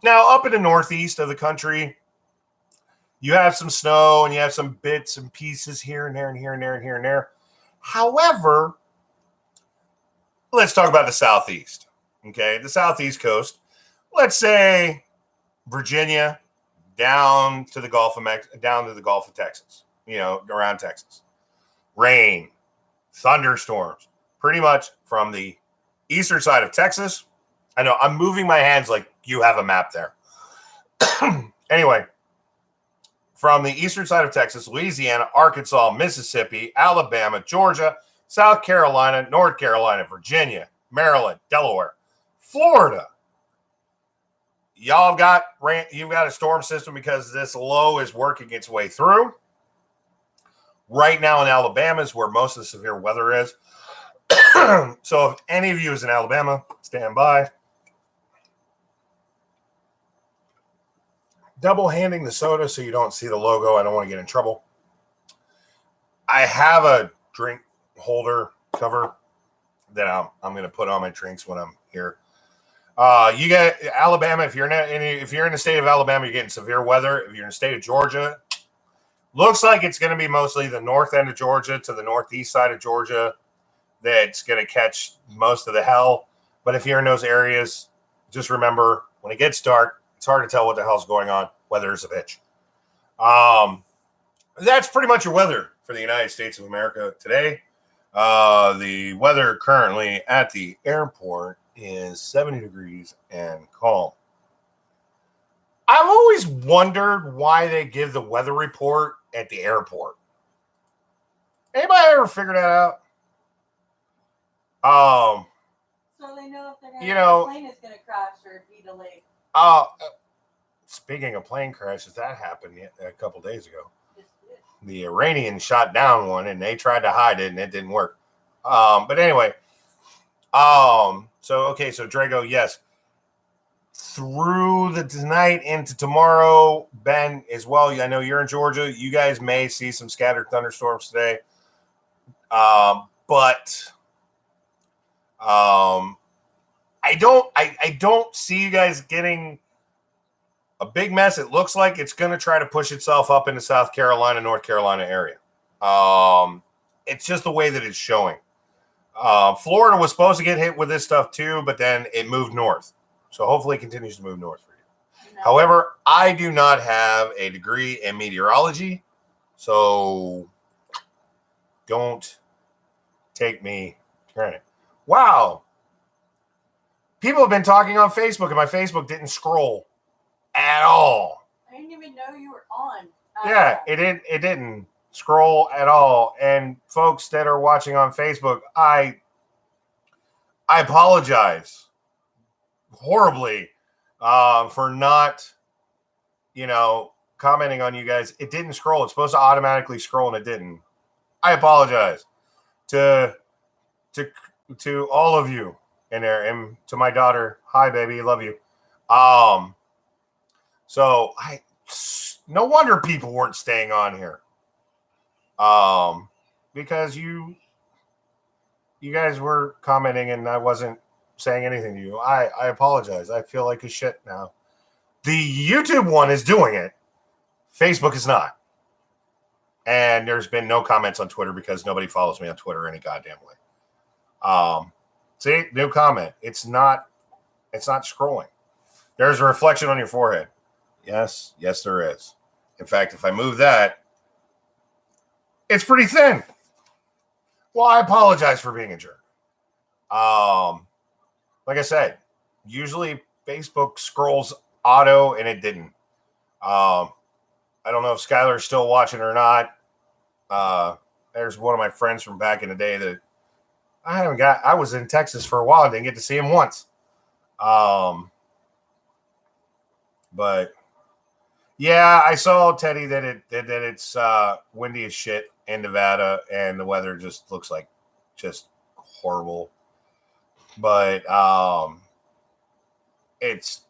Now, up in the northeast of the country, you have some snow and you have some bits and pieces here and there and here and there and here and there. However, let's talk about the southeast. Okay, the southeast coast. Let's say Virginia down to the Gulf of Texas. You know, around Texas. Rain, thunderstorms, pretty much from the eastern side of Texas. I know I'm moving my hands like you have a map there. Anyway, from the eastern side of Texas, Louisiana, Arkansas, Mississippi, Alabama, Georgia, South Carolina, North Carolina, Virginia, Maryland, Delaware, Florida. You've got a storm system because this low is working its way through. Right now in Alabama is where most of the severe weather is. So if any of you is in Alabama, stand by. Double handing the soda so you don't see the logo. I don't want to get in trouble. I have a drink holder cover that I'm going to put on my drinks when I'm here. You get Alabama. If you're in the state of Alabama, you're getting severe weather. If you're in the state of Georgia, looks like it's going to be mostly the north end of Georgia to the northeast side of Georgia that's going to catch most of the hell. But if you're in those areas, just remember when it gets dark, it's hard to tell what the hell's going on. Weather is a bitch. That's pretty much your weather for the United States of America today. The weather currently at the airport is 70 degrees and calm. I've always wondered why they give the weather report at the airport. Anybody ever figured that out? So they know if the plane is going to crash or be delayed. Speaking of plane crashes, that happened a couple days ago. the Iranians shot down one, and they tried to hide it, and it didn't work. But anyway, so Drago, yes, through the tonight into tomorrow, Ben, as well. I know you're in Georgia. You guys may see some scattered thunderstorms today, but I don't see you guys getting a big mess. It looks like it's going to try to push itself up into South Carolina, North Carolina area. It's just the way that it's showing. Florida was supposed to get hit with this stuff too, but then it moved north. So hopefully it continues to move north for you. No. However, I do not have a degree in meteorology, so don't take me for granted. Wow. People have been talking on Facebook, and my Facebook didn't scroll at all. I didn't even know you were on. Yeah, it didn't scroll at all. And folks that are watching on Facebook, I apologize horribly for not, commenting on you guys. It didn't scroll. It's supposed to automatically scroll, and it didn't. I apologize to all of you in there, and to my daughter. Hi, baby, love you. So no wonder people weren't staying on here. Because you guys were commenting and I wasn't saying anything to you. I apologize. I feel like a shit now. The YouTube one is doing it. Facebook is not. And there's been no comments on Twitter because nobody follows me on Twitter any goddamn way. See, new comment. It's not scrolling. There's a reflection on your forehead. Yes, there is. In fact, if I move that, it's pretty thin. Well, I apologize for being a jerk. Like I said, usually Facebook scrolls auto, and it didn't. I don't know if Skylar's still watching or not. There's one of my friends from back in the day that I was in Texas for a while. I didn't get to see him once. But yeah, I saw, Teddy, that it's windy as shit in Nevada, and the weather just looks like just horrible. But it's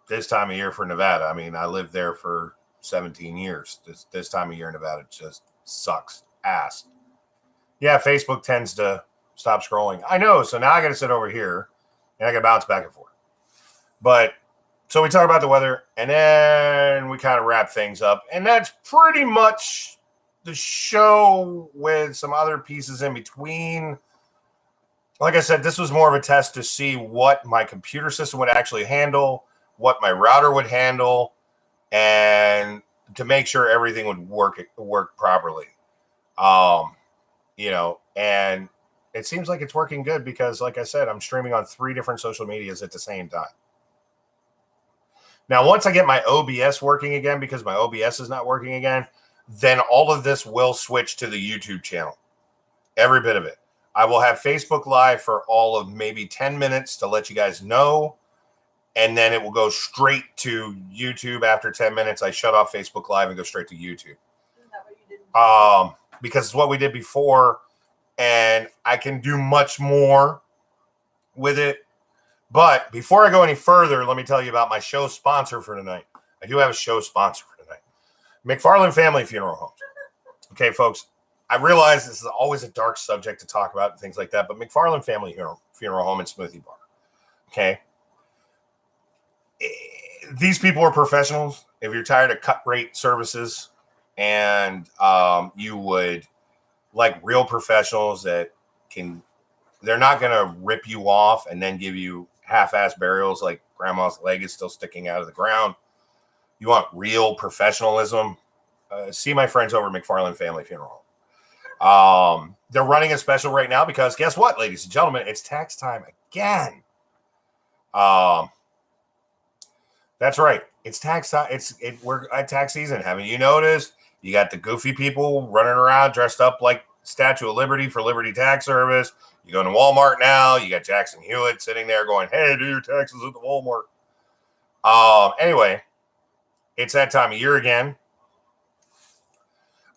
this time of year for Nevada. I mean, I lived there for 17 years. This time of year in Nevada just sucks ass. Yeah, Facebook tends to stop scrolling. I know. So now I got to sit over here and I got to bounce back and forth. But so we talk about the weather, and then we kind of wrap things up. And that's pretty much the show with some other pieces in between. Like I said, this was more of a test to see what my computer system would actually handle, what my router would handle, and to make sure everything would work properly. And it seems like it's working good because, like I said, I'm streaming on 3 different social medias at the same time. Now, once I get my OBS working again, because my OBS is not working again, then all of this will switch to the YouTube channel. Every bit of it. I will have Facebook Live for all of maybe 10 minutes to let you guys know. And then it will go straight to YouTube after 10 minutes. I shut off Facebook Live and go straight to YouTube. Is that what you did? Because it's what we did before. And I can do much more with it. But before I go any further, let me tell you about my show sponsor for tonight. I do have a show sponsor for tonight. McFarland Family Funeral Homes. Okay, folks, I realize this is always a dark subject to talk about and things like that, but McFarland Family Funeral Home and Smoothie Bar. Okay? These people are professionals. If you're tired of cut rate services and you would like real professionals that they're not going to rip you off and then give you half-ass burials like grandma's leg is still sticking out of the ground. You want real professionalism? See my friends over at McFarland Family Funeral Home. They're running a special right now because guess what, ladies and gentlemen? It's tax time again. That's right. It's tax time. We're at tax season. Haven't you noticed? You got the goofy people running around dressed up like Statue of Liberty for Liberty Tax Service. You go to Walmart now. You got Jackson Hewitt sitting there going, "Hey, do your taxes at the Walmart." Anyway, it's that time of year again.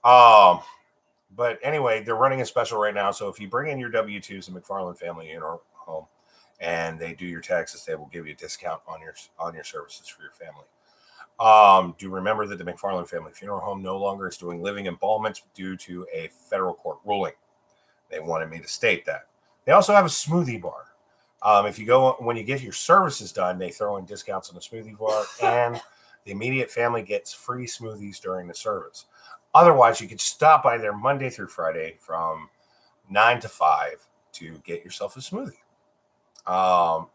But anyway, they're running a special right now. So if you bring in your W-2s to McFarland Family Funeral Home and they do your taxes, they will give you a discount on your services for your family. Do remember that the McFarland Family Funeral Home no longer is doing living embalments due to a federal court ruling. They wanted me to state that. They also have a smoothie bar. If you go, when you get your services done, they throw in discounts on the smoothie bar, and the immediate family gets free smoothies during the service. Otherwise, you could stop by there Monday through Friday from 9 to 5 to get yourself a smoothie. I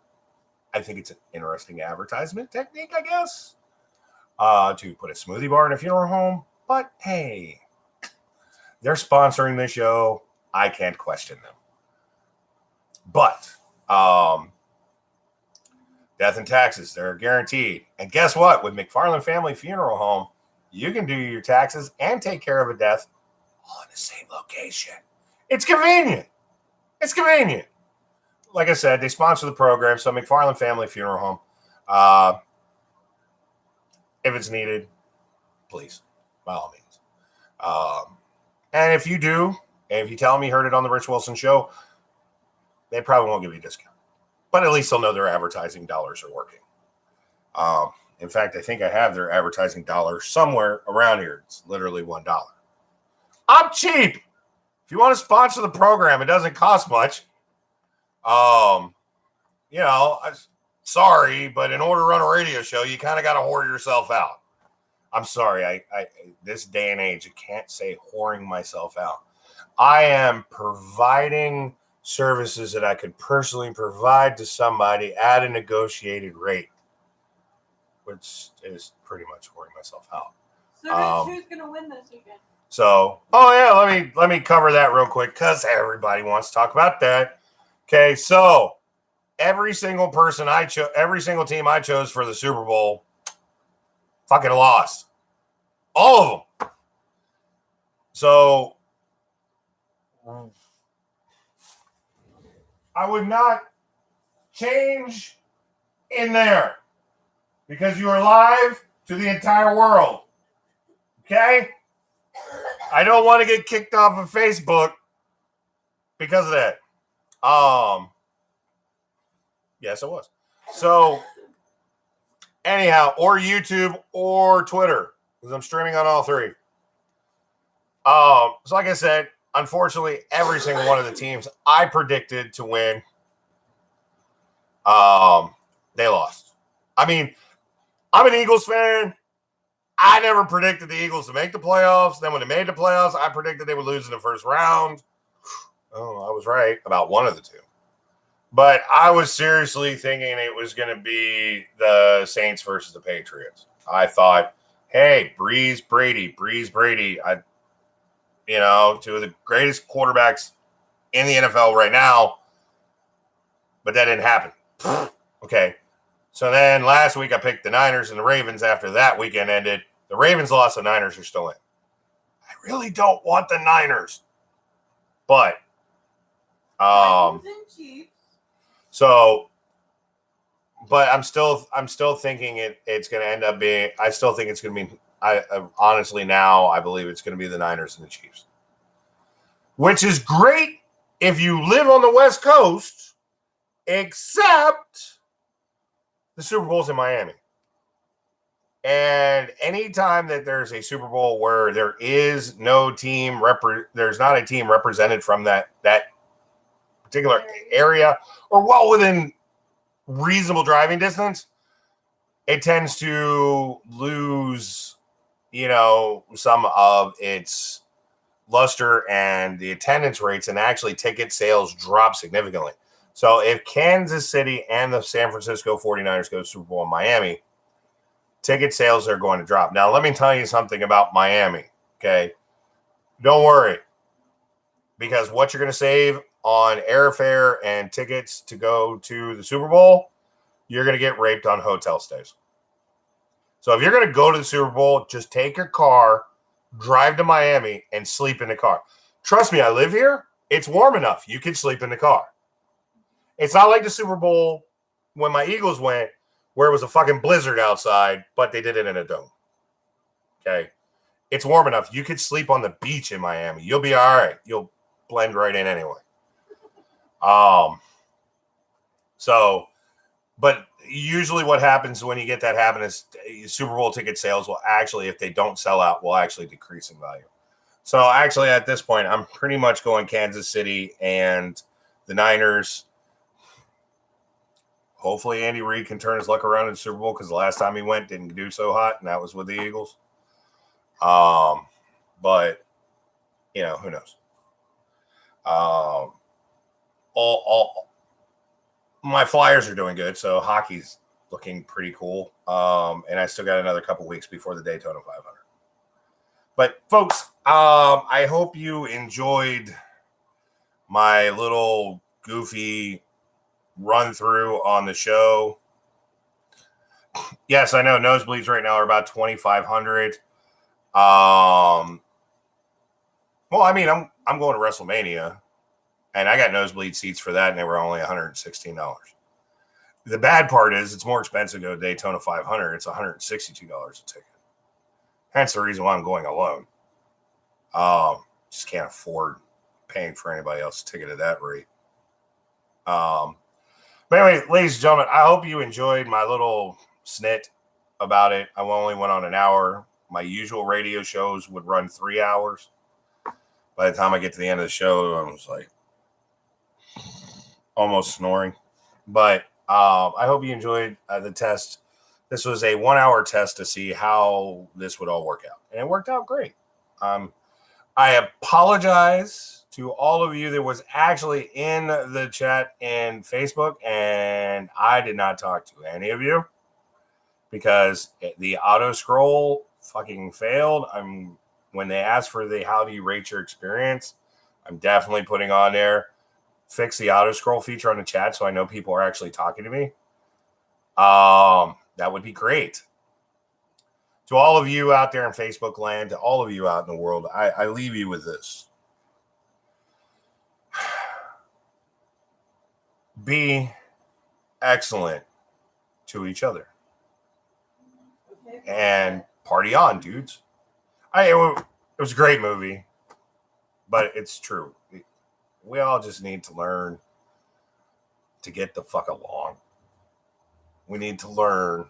think it's an interesting advertisement technique, I guess, to put a smoothie bar in a funeral home. But hey, they're sponsoring the show. I can't question them. But death and taxes, they're guaranteed. And guess what? With McFarland Family Funeral Home, you can do your taxes and take care of a death all in the same location. It's convenient. It's convenient. Like I said, they sponsor the program. So McFarland Family Funeral Home, if it's needed, please, by all means. And if you do, and if you tell them you heard it on the Rich Wilson Show, they probably won't give you a discount. But at least they'll know their advertising dollars are working. In fact, I think I have their advertising dollars somewhere around here. It's literally $1. I'm cheap. If you want to sponsor the program, it doesn't cost much. Sorry, but in order to run a radio show, you kind of got to whore yourself out. I'm sorry. I this day and age, I can't say whoring myself out. I am providing services that I could personally provide to somebody at a negotiated rate, which is pretty much whoring myself out. So who's going to win this weekend? So, let me cover that real quick because everybody wants to talk about that. Okay, so every single team I chose for the Super Bowl fucking lost. All of them. So I would not change in there because you are live to the entire world. Okay? I don't want to get kicked off of Facebook because of that. Yes, it was. So, anyhow, or YouTube or Twitter, because I'm streaming on all three. So like I said, unfortunately, every single one of the teams I predicted to win, they lost. I mean, I'm an Eagles fan. I never predicted the Eagles to make the playoffs. Then when they made the playoffs, I predicted they would lose in the first round. Oh, I was right about one of the two. But I was seriously thinking it was going to be the Saints versus the Patriots. I thought, hey, Breeze Brady, two of the greatest quarterbacks in the NFL right now. But that didn't happen. Okay. So then last week I picked the Niners and the Ravens after that weekend ended. The Ravens lost, the Niners are still in. I really don't want the Niners. But but I'm still thinking it's going to end up being. I still think it's going to be. Honestly now I believe it's going to be the Niners and the Chiefs, which is great if you live on the West Coast, except the Super Bowl's in Miami. And anytime that there's a Super Bowl where there is no team there's not a team represented from that particular area or well within reasonable driving distance, it tends to lose, some of its luster and the attendance rates, and actually ticket sales drop significantly. So if Kansas City and the San Francisco 49ers go to Super Bowl in Miami, ticket sales are going to drop. Now, let me tell you something about Miami, okay? Don't worry, because what you're going to save on airfare and tickets to go to the Super Bowl, you're going to get raped on hotel stays. So if you're going to go to the Super Bowl, just take your car, drive to Miami, and sleep in the car. Trust me, I live here. It's warm enough. You can sleep in the car. It's not like the Super Bowl when my Eagles went, where it was a fucking blizzard outside, but they did it in a dome. Okay. It's warm enough. You could sleep on the beach in Miami. You'll be all right. You'll blend right in anyway. So, but usually what happens when you get that happen is Super Bowl ticket sales will actually, if they don't sell out, will actually decrease in value. So actually at this point, I'm pretty much going Kansas City and the Niners. Hopefully Andy Reid can turn his luck around in the Super Bowl because the last time he went didn't do so hot, and that was with the Eagles. But you know, who knows? All my Flyers are doing good, so hockey's looking pretty cool. And I still got another couple weeks before the Daytona 500. But folks, I hope you enjoyed my little goofy run through on the show. Yes, I know nosebleeds right now are about 2,500. Well, I mean, I'm going to WrestleMania, and I got nosebleed seats for that, and they were only $116. The bad part is it's more expensive to go to Daytona 500. It's $162 a ticket. Hence the reason why I'm going alone. Just can't afford paying for anybody else's ticket at that rate. But anyway, ladies and gentlemen, I hope you enjoyed my little snit about it. I only went on an hour. My usual radio shows would run 3 hours. By the time I get to the end of the show, I was like almost snoring. But I hope you enjoyed the test. This was a 1 hour test to see how this would all work out. And it worked out great. I apologize to all of you that was actually in the chat in Facebook, and I did not talk to any of you because the auto scroll fucking failed. When they asked for the how do you rate your experience, I'm definitely putting on there fix the auto scroll feature on the chat so I know people are actually talking to me. That would be great. To all of you out there in Facebook land, to all of you out in the world, I leave you with this. Be excellent to each other. And party on, dudes. It was a great movie, but it's true. We all just need to learn to get the fuck along. We need to learn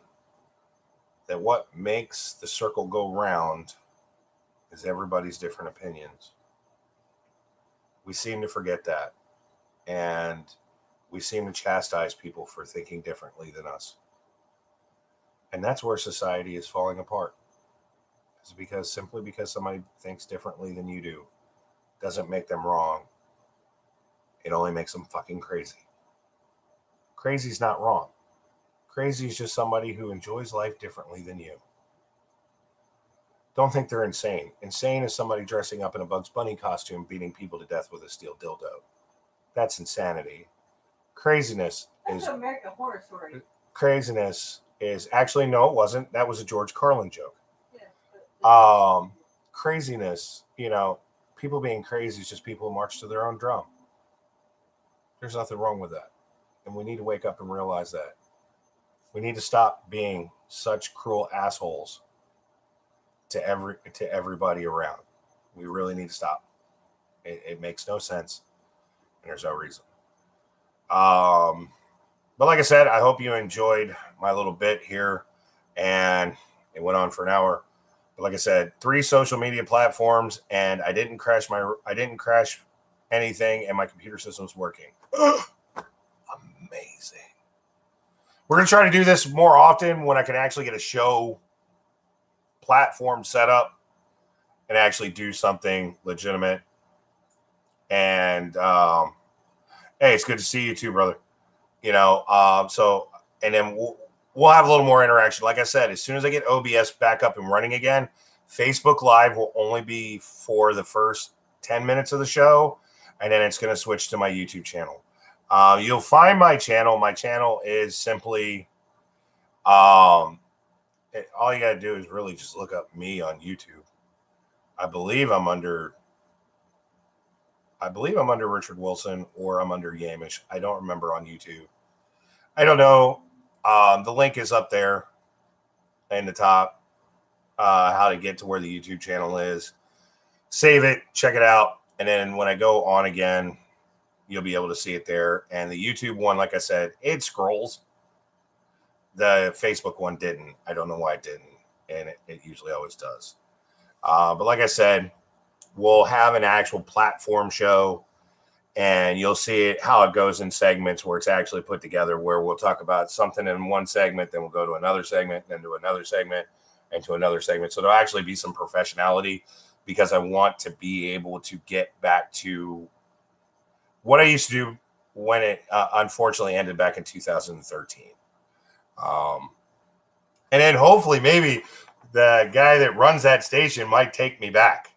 that what makes the circle go round is everybody's different opinions. We seem to forget that. And we seem to chastise people for thinking differently than us. And that's where society is falling apart. It's simply because somebody thinks differently than you do doesn't make them wrong. It only makes them fucking crazy. Crazy's not wrong. Crazy is just somebody who enjoys life differently than you. Don't think they're insane. Insane is somebody dressing up in a Bugs Bunny costume beating people to death with a steel dildo. That's insanity. Craziness is... That's American Horror Story. Craziness is... Actually, no, it wasn't. That was a George Carlin joke. Yeah, Craziness, people being crazy is just people who march to their own drum. There's nothing wrong with that. And we need to wake up and realize that. We need to stop being such cruel assholes to everybody around. We really need to stop. It makes no sense. And there's no reason. But like I said, I hope you enjoyed my little bit here. And it went on for an hour. But like I said, 3 social media platforms, and I didn't crash anything, and my computer system's working. Amazing. We're going to try to do this more often when I can actually get a show platform set up and actually do something legitimate. And hey, it's good to see you too, brother. And then we'll have a little more interaction. Like I said, as soon as I get OBS back up and running again, Facebook Live will only be for the first 10 minutes of the show, and then it's going to switch to my YouTube channel. You'll find my channel. My channel is simply, all you got to do is really just look up me on YouTube. I believe I'm under Richard Wilson, or I'm under Yamish. I don't remember on YouTube. I don't know. The link is up there in the top. how to get to where the YouTube channel is. Save it, check it out, and then when I go on again, you'll be able to see it there. And the YouTube one, like I said, it scrolls. The Facebook one didn't. I don't know why it didn't, and it usually always does. But like I said, we'll have an actual platform show, and you'll see it how it goes in segments where it's actually put together, where we'll talk about something in one segment, then we'll go to another segment, then to another segment, and to another segment. So there'll actually be some professionality, because I want to be able to get back to what I used to do when it unfortunately ended back in 2013. And then hopefully maybe the guy that runs that station might take me back,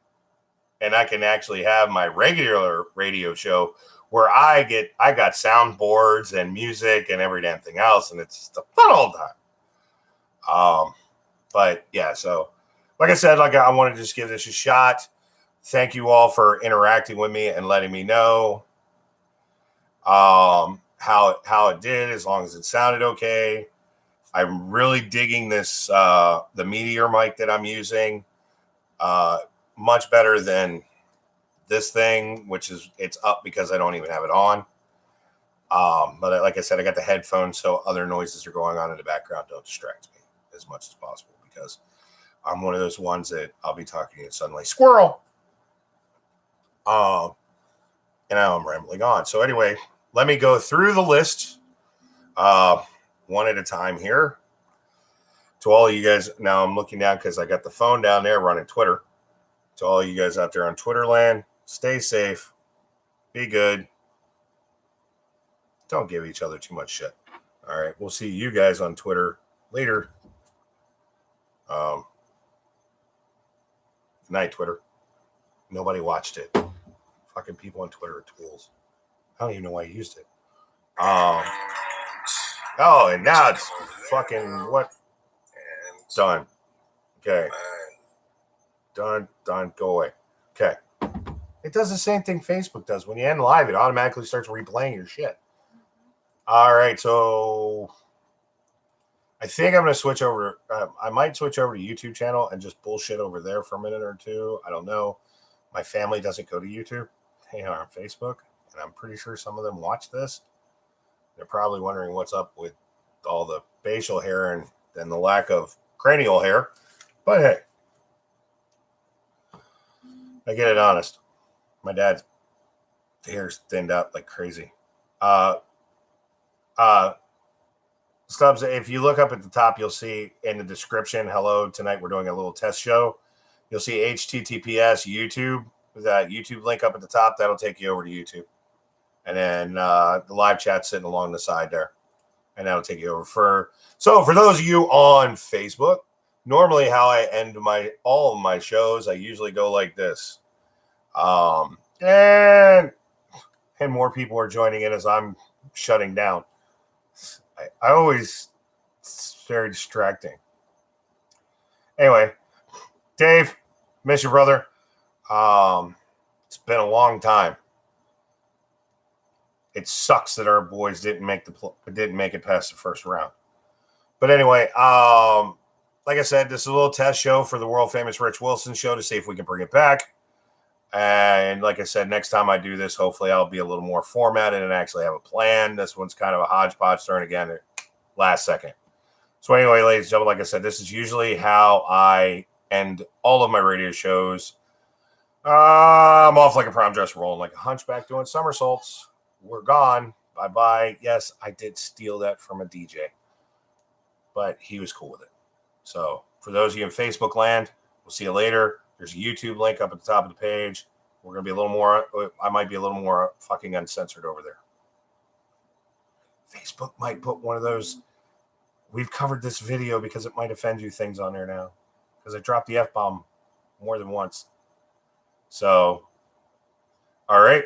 and I can actually have my regular radio show where I got soundboards and music and every damn thing else, and it's just a fun old time. But yeah, so like I said, I want to just give this a shot. Thank you all for interacting with me and letting me know how it did, as long as it sounded okay. I'm really digging this the Meteor mic that I'm using. Much better than this thing, which is it's up because I don't even have it on. But like I said, I got the headphones, so other noises are going on in the background don't distract me as much as possible, because I'm one of those ones that I'll be talking and suddenly squirrel. And now I'm rambling on. So anyway, let me go through the list one at a time here. To all of you guys, now I'm looking down because I got the phone down there running Twitter. To all of you guys out there on Twitter land, stay safe, be good, don't give each other too much shit. All right, we'll see you guys on Twitter later. Good night, Twitter. Nobody watched it. Fucking people on Twitter are tools. I don't even know why I used it. Oh, and now it's fucking what? Done. Okay. Done. Go away. Okay. It does the same thing Facebook does. When you end live, it automatically starts replaying your shit. All right. So I think I'm going to switch over. I might switch over to YouTube channel and just bullshit over there for a minute or two. I don't know. My family doesn't go to YouTube. They are on Facebook. And I'm pretty sure some of them watch this. They're probably wondering what's up with all the facial hair and the lack of cranial hair. But hey, I get it honest. My dad's hair's thinned out like crazy. Stubbs, if you look up at the top, you'll see in the description, hello, tonight we're doing a little test show. You'll see HTTPS YouTube, that YouTube link up at the top. That'll take you over to YouTube. And then the live chat sitting along the side there. And that'll take you over. So for those of you on Facebook, normally how I end all of my shows, I usually go like this. And more people are joining in as I'm shutting down. I always, it's very distracting. Anyway, Dave, miss you, brother. It's been a long time. It sucks that our boys didn't make it past the first round. But anyway, like I said, this is a little test show for the world famous Rich Wilson show to see if we can bring it back. And like I said, next time I do this, hopefully I'll be a little more formatted and actually have a plan. This one's kind of a hodgepodge starting again at last second. So anyway, ladies and gentlemen, like I said, this is usually how I end all of my radio shows. I'm off like a prom dress, rolling like a hunchback, doing somersaults. We're gone. Bye-bye. Yes, I did steal that from a DJ, but he was cool with it. So for those of you in Facebook land, we'll see you later. There's a YouTube link up at the top of the page. We're going to be a little more, I might be a little more fucking uncensored over there. Facebook might put one of those, we've covered this video because it might offend you things on there now. Because I dropped the F-bomb more than once. So, all right.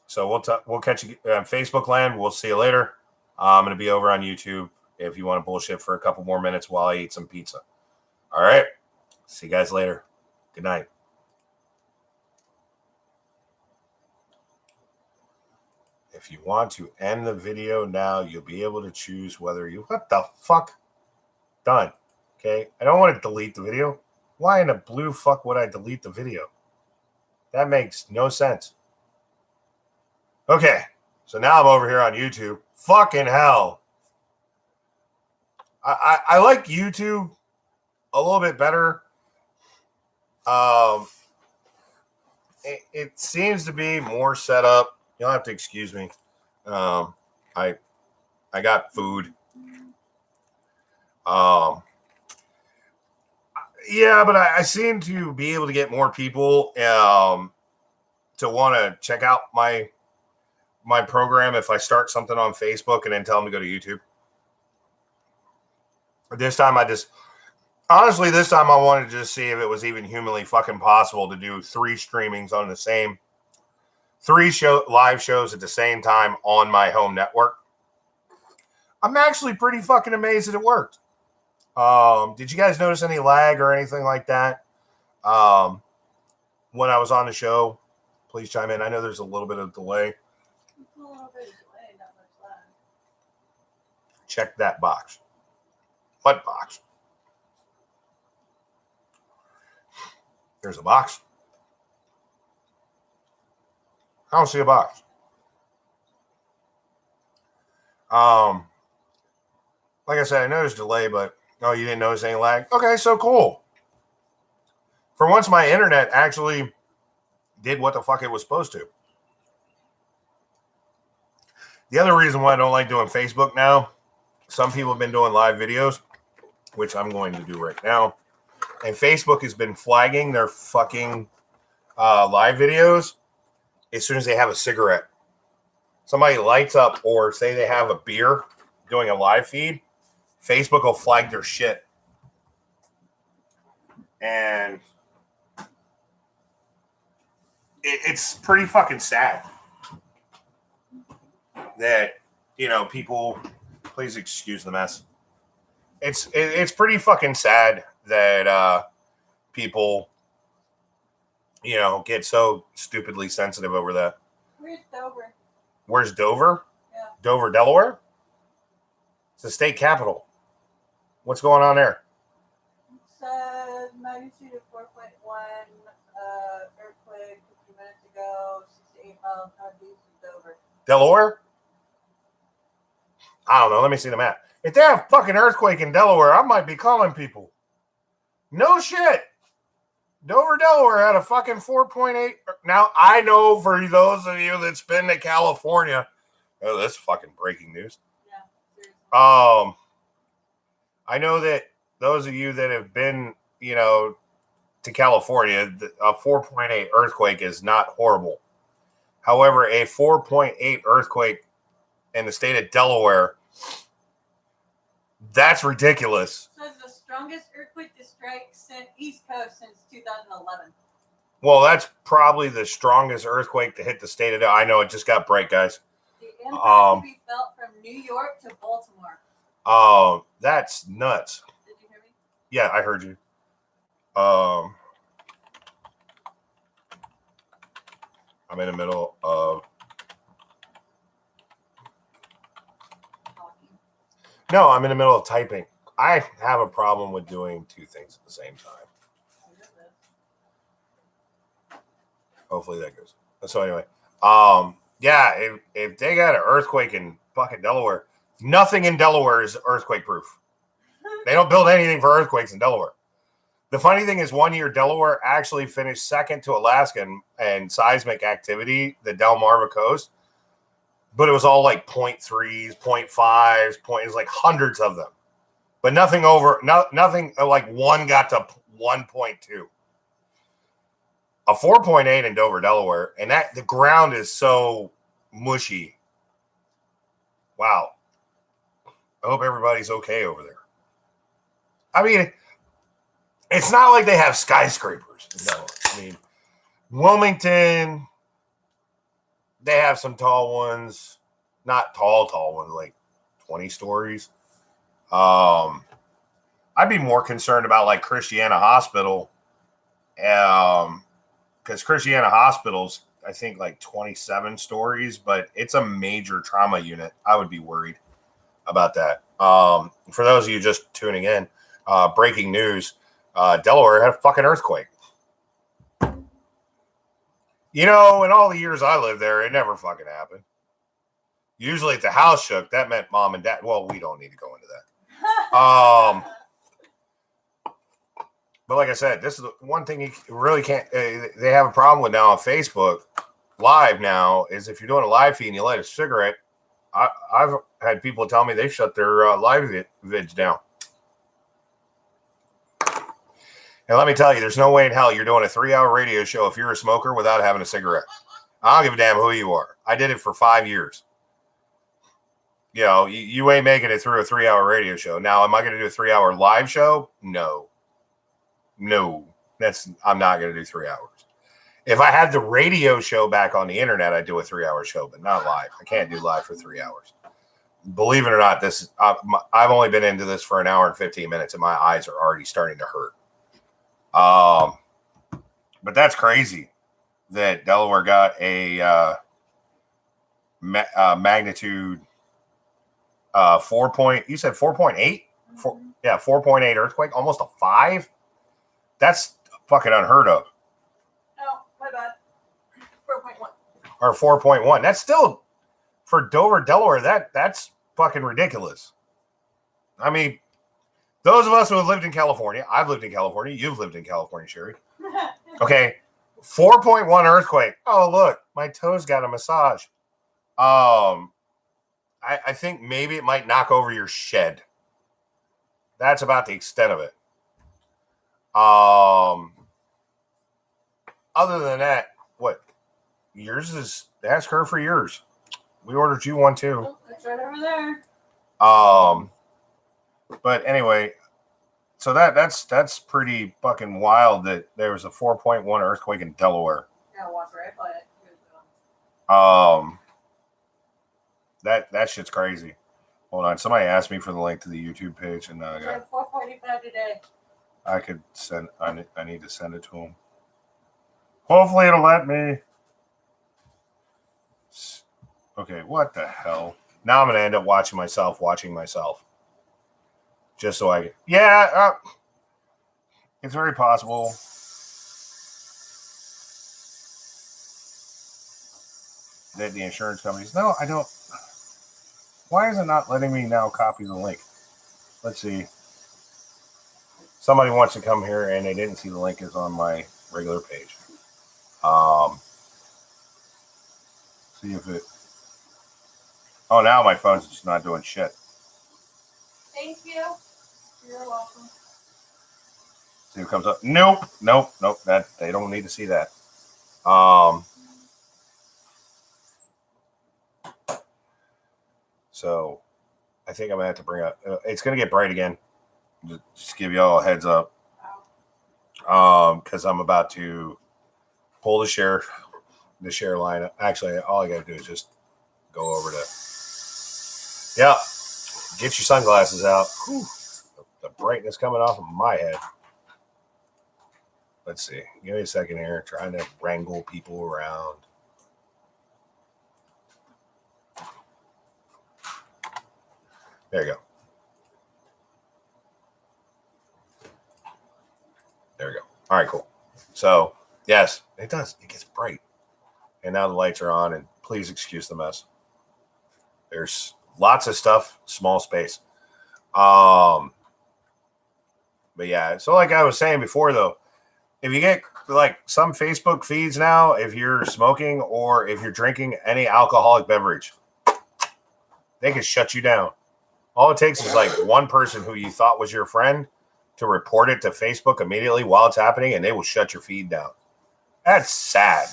So we'll catch you on Facebook land. We'll see you later. I'm going to be over on YouTube if you want to bullshit for a couple more minutes while I eat some pizza. All right. See you guys later. Good night. If you want to end the video now, you'll be able to choose whether you... What the fuck? Done. Okay. I don't want to delete the video. Why in the blue fuck would I delete the video? That makes no sense. Okay, so now I'm over here on YouTube. Fucking hell. I like YouTube a little bit better. It seems to be more set up. You'll have to excuse me. I got food. Yeah, but I seem to be able to get more people to want to check out my program if I start something on Facebook and then tell them to go to YouTube. This time I wanted to just see if it was even humanly fucking possible to do 3 streamings on the same 3 live shows at the same time on my home network. I'm actually pretty fucking amazed that it worked. Did you guys notice any lag or anything like that? When I was on the show, please chime in. I know there's a little bit of delay. It's a little bit of delay, not much lag. Check that box. What box? There's a box. I don't see a box. Like I said, I noticed delay, but you didn't notice any lag? Okay, so cool. For once, my internet actually did what the fuck it was supposed to. The other reason why I don't like doing Facebook now, some people have been doing live videos, which I'm going to do right now. And Facebook has been flagging their fucking live videos as soon as they have a cigarette. Somebody lights up or say they have a beer doing a live feed, Facebook will flag their shit. And it's pretty fucking sad that, people, please excuse the mess. It's pretty fucking sad that people, get so stupidly sensitive over that. Where's Dover? Where's Dover? Yeah. Dover, Delaware? It's the state capital. What's going on there? It's magnitude of 4.1 earthquake 50 minutes ago, 6 to 8 miles northeast of Dover. Delaware? I don't know. Let me see the map. If they have fucking earthquake in Delaware, I might be calling people. No shit. Dover, Delaware had a fucking 4.8. Now, I know for those of you that's been to California, that's fucking breaking news. Yeah, seriously. I know that those of you that have been, to California, a 4.8 earthquake is not horrible. However, a 4.8 earthquake in the state of Delaware, that's ridiculous. So it's the strongest earthquake to strike East Coast since 2011. Well, that's probably the strongest earthquake to hit the state of Delaware. I know it just got break, guys. The impact will be felt from New York to Baltimore. That's nuts. Did you hear me? Yeah, I heard you. I'm in the middle of. No, I'm in the middle of typing. I have a problem with doing 2 things at the same time. Hopefully that goes. So anyway, yeah, if they got an earthquake in fucking Delaware, nothing in Delaware is earthquake proof. They don't build anything for earthquakes in Delaware. The funny thing is, one year Delaware actually finished second to Alaska in seismic activity, the Delmarva Coast. But it was all like 0.3s, 0.5s, it was like hundreds of them. But nothing like one got to 1.2. A 4.8 in Dover, Delaware, and that the ground is so mushy. Wow. I hope everybody's okay over there. I mean, it's not like they have skyscrapers. No, I mean, Wilmington, they have some tall ones, not tall ones, like 20 stories. I'd be more concerned about like Christiana Hospital, because Christiana Hospital's, I think, like 27 stories, but it's a major trauma unit. I would be worried about that. For those of you just tuning in, breaking news, Delaware had a fucking earthquake. You know, in all the years I lived there, it never fucking happened. Usually if the house shook, that meant mom and dad. Well, we don't need to go into that. But like I said, this is the one thing you really can't. They have a problem with now on Facebook Live now is if you're doing a live feed and you light a cigarette. I've had people tell me they shut their live vids down. And let me tell you, there's no way in hell you're doing a 3-hour radio show if you're a smoker without having a cigarette. I don't give a damn who you are. I did it for 5 years. You know, you ain't making it through a 3-hour radio show. Now, am I going to do a 3-hour live show? No. I'm not going to do 3 hours. If I had the radio show back on the internet, I'd do a 3-hour show, but not live. I can't do live for 3 hours. Believe it or not, I've only been into this for an hour and 15 minutes, and my eyes are already starting to hurt. But that's crazy that Delaware got a magnitude 4. You said 4.8? 4.8 earthquake, almost a 5. That's fucking unheard of. Oh, my bad. 4.1. Or 4.1. That's still for Dover, Delaware. That's fucking ridiculous. I mean, those of us who have lived in California, I've lived in California. You've lived in California, Sherry. Okay, 4.1 earthquake. Oh, look, my toes got a massage. I think maybe it might knock over your shed. That's about the extent of it. Other than that, what? Yours is, ask her for yours. We ordered you one too. Oh, it's right over there. But anyway, so that's pretty fucking wild that there was a 4.1 earthquake in Delaware. Yeah, walk right by it. That shit's crazy. Hold on, somebody asked me for the link to the YouTube page, and It's at 4:45 today. I could send. I need to send it to him. Hopefully, it'll let me. Okay, what the hell? Now I'm gonna end up watching myself. Just so I can. It's very possible. That the insurance companies. No, I don't. Why is it not letting me now copy the link? Let's see. Somebody wants to come here and they didn't see the link is on my regular page. See if it. Oh, now my phone's just not doing shit. Thank you. You're welcome. See who comes up. Nope. That they don't need to see that. So I think I'm gonna have to bring up. It's gonna get bright again. Just give you all a heads up. Because I'm about to pull the share line. Actually, all I gotta do is just go over to. Yeah, get your sunglasses out. Whew. The brightness coming off of my head. Let's see. Give me a second here. Trying to wrangle people around. There you go. There we go. All right, cool. So, yes, it does. It gets bright. And now the lights are on, and please excuse the mess. There's lots of stuff, small space. But yeah, so like I was saying before, though, if you get like some Facebook feeds now, if you're smoking or if you're drinking any alcoholic beverage, they can shut you down. All it takes is like one person who you thought was your friend to report it to Facebook immediately while it's happening, and they will shut your feed down. That's sad.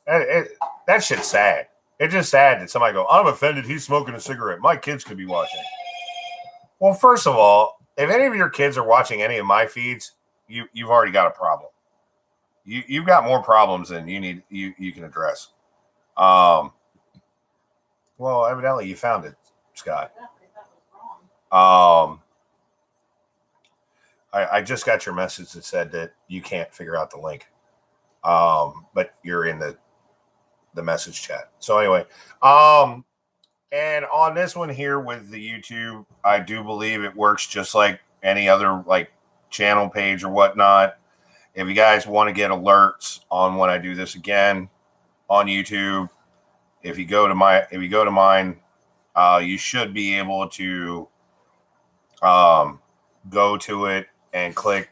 That shit's sad. It's just sad that somebody go, I'm offended he's smoking a cigarette. My kids could be watching. Well, first of all, if any of your kids are watching any of my feeds, you've already got a problem. You've got more problems than you can address. Well, evidently you found it, Scott. I just got your message that said that you can't figure out the link. But you're in the message chat. So anyway, and on this one here with the YouTube, I do believe it works just like any other like channel page or whatnot. If you guys want to get alerts on when I do this again on YouTube, if you go to mine, you should be able to go to it and click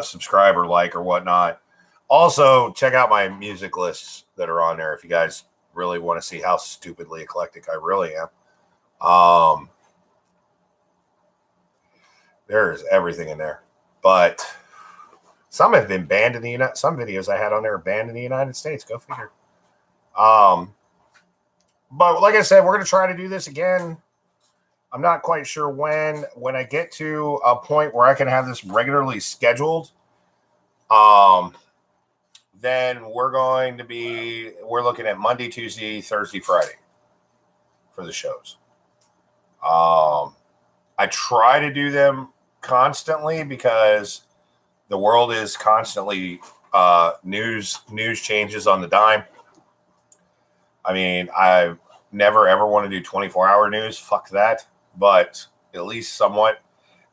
subscribe or like or whatnot. Also, check out my music lists that are on there if you guys really want to see how stupidly eclectic I really am. There's everything in there, but some have been banned in the United. Some videos I had on there are banned in the United States. Go figure. But like I said, we're going to try to do this again. I'm not quite sure when. When I get to a point where I can have this regularly scheduled, then we're looking at Monday, Tuesday, Thursday, Friday for the shows. I try to do them constantly because the world is constantly news changes on the dime. I mean, I never ever want to do 24-hour news. Fuck that. But at least somewhat.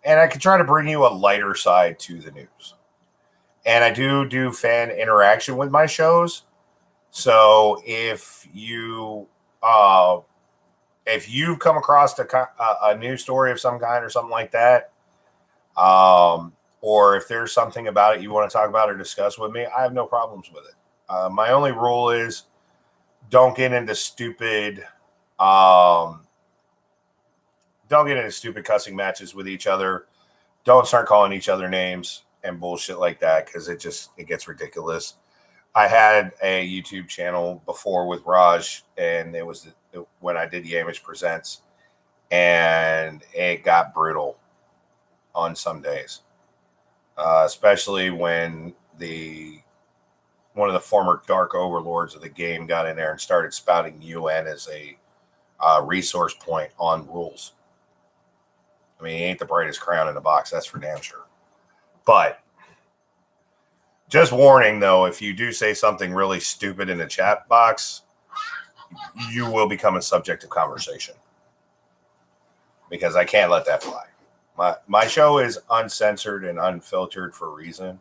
And I can try to bring you a lighter side to the news. And I do fan interaction with my shows. So if you've come across a news story of some kind or something like that, or if there's something about it you want to talk about or discuss with me, I have no problems with it. My only rule is don't get into stupid cussing matches with each other. Don't start calling each other names and bullshit like that, because it gets ridiculous. I had a YouTube channel before with Raj, and it was when I did Yamish Presents, and it got brutal on some days, especially when one of the former dark overlords of the game got in there and started spouting UN as a resource point on rules. I mean, he ain't the brightest crown in the box, that's for damn sure. But just warning, though, if you do say something really stupid in the chat box, you will become a subject of conversation, because I can't let that fly. My show is uncensored and unfiltered for a reason,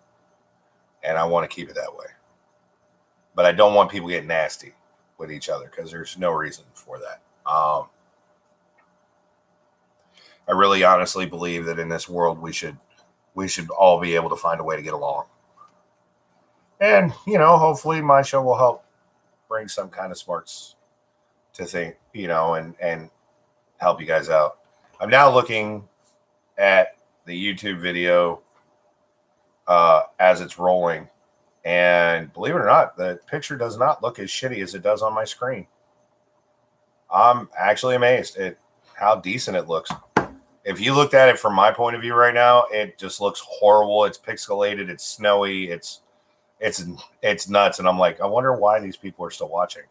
and I want to keep it that way. But I don't want people getting nasty with each other, because there's no reason for that. I really honestly believe that in this world we should all be able to find a way to get along. And, hopefully my show will help bring some kind of smarts to think, and help you guys out. I'm now looking at the YouTube video as it's rolling. And believe it or not, the picture does not look as shitty as it does on my screen. I'm actually amazed at how decent it looks. If you looked at it from my point of view right now, it just looks horrible. It's pixelated. It's snowy. It's nuts. And I'm like, I wonder why these people are still watching.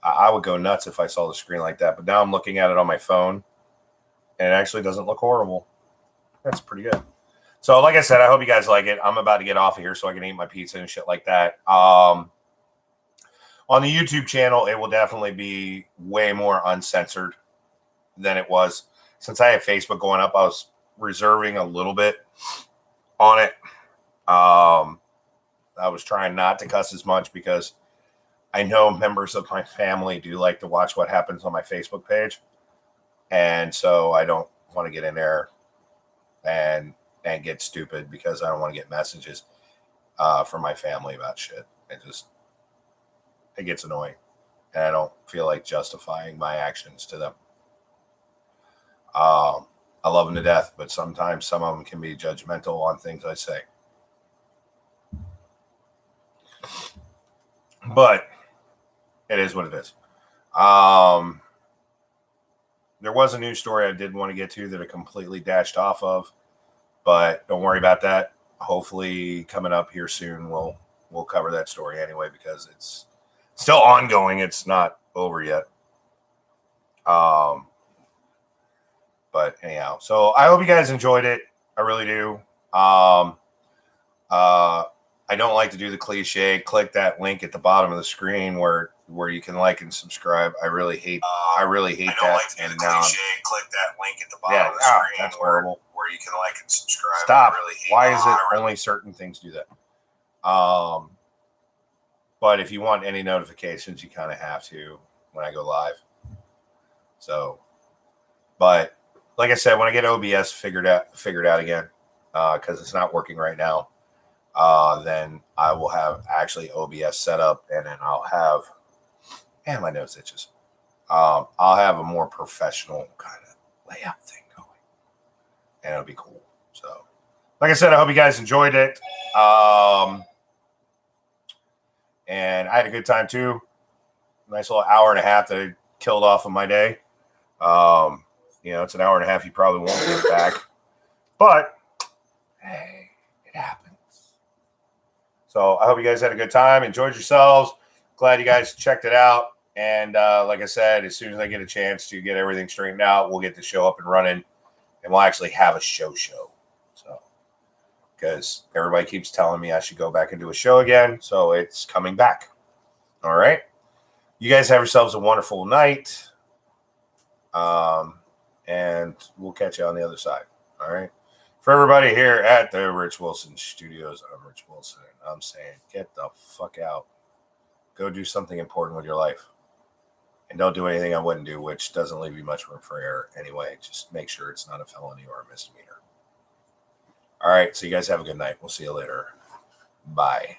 I would go nuts if I saw the screen like that. But now I'm looking at it on my phone, and it actually doesn't look horrible. That's pretty good. So like I said, I hope you guys like it. I'm about to get off of here so I can eat my pizza and shit like that. On the YouTube channel, it will definitely be way more uncensored than it was. Since I have Facebook going up, I was reserving a little bit on it. I was trying not to cuss as much, because I know members of my family do like to watch what happens on my Facebook page. And so I don't want to get in there and get stupid, because I don't want to get messages from my family about shit. It gets annoying, and I don't feel like justifying my actions to them. I love them to death, but sometimes some of them can be judgmental on things I say. But it is what it is. There was a news story I did want to get to that I completely dashed off of, but don't worry about that. Hopefully coming up here soon, we'll cover that story anyway, because it's still ongoing. It's not over yet. But anyhow, so I hope you guys enjoyed it. I really do. I I don't like to do the cliche. Click that link at the bottom of the screen where you can like and subscribe. I really hate that. I don't like to do the cliche. Click that link at the bottom of the screen. That's horrible. Where you can like and subscribe. Stop. Why is it only certain things do that? But if you want any notifications, you kind of have to when I go live. So, but like I said, when I get OBS figured out again, because it's not working right now, then I will have actually OBS set up, and then I'll have, man, my nose itches. I'll have a more professional kind of layout thing going, and it'll be cool. So, like I said, I hope you guys enjoyed it. And I had a good time too. Nice little hour and a half that I killed off of my day. It's an hour and a half you probably won't get back. But hey, it happens. So I hope you guys had a good time, enjoyed yourselves. Glad you guys checked it out. And like I said, as soon as I get a chance to get everything straightened out, we'll get the show up and running, and we'll actually have a show. So, because everybody keeps telling me I should go back and do a show again, so it's coming back. All right. You guys have yourselves a wonderful night. And we'll catch you on the other side. All right. For everybody here at the Rich Wilson Studios, I'm Rich Wilson. I'm saying, get the fuck out. Go do something important with your life. And don't do anything I wouldn't do, which doesn't leave you much room for error anyway. Just make sure it's not a felony or a misdemeanor. All right. So you guys have a good night. We'll see you later. Bye.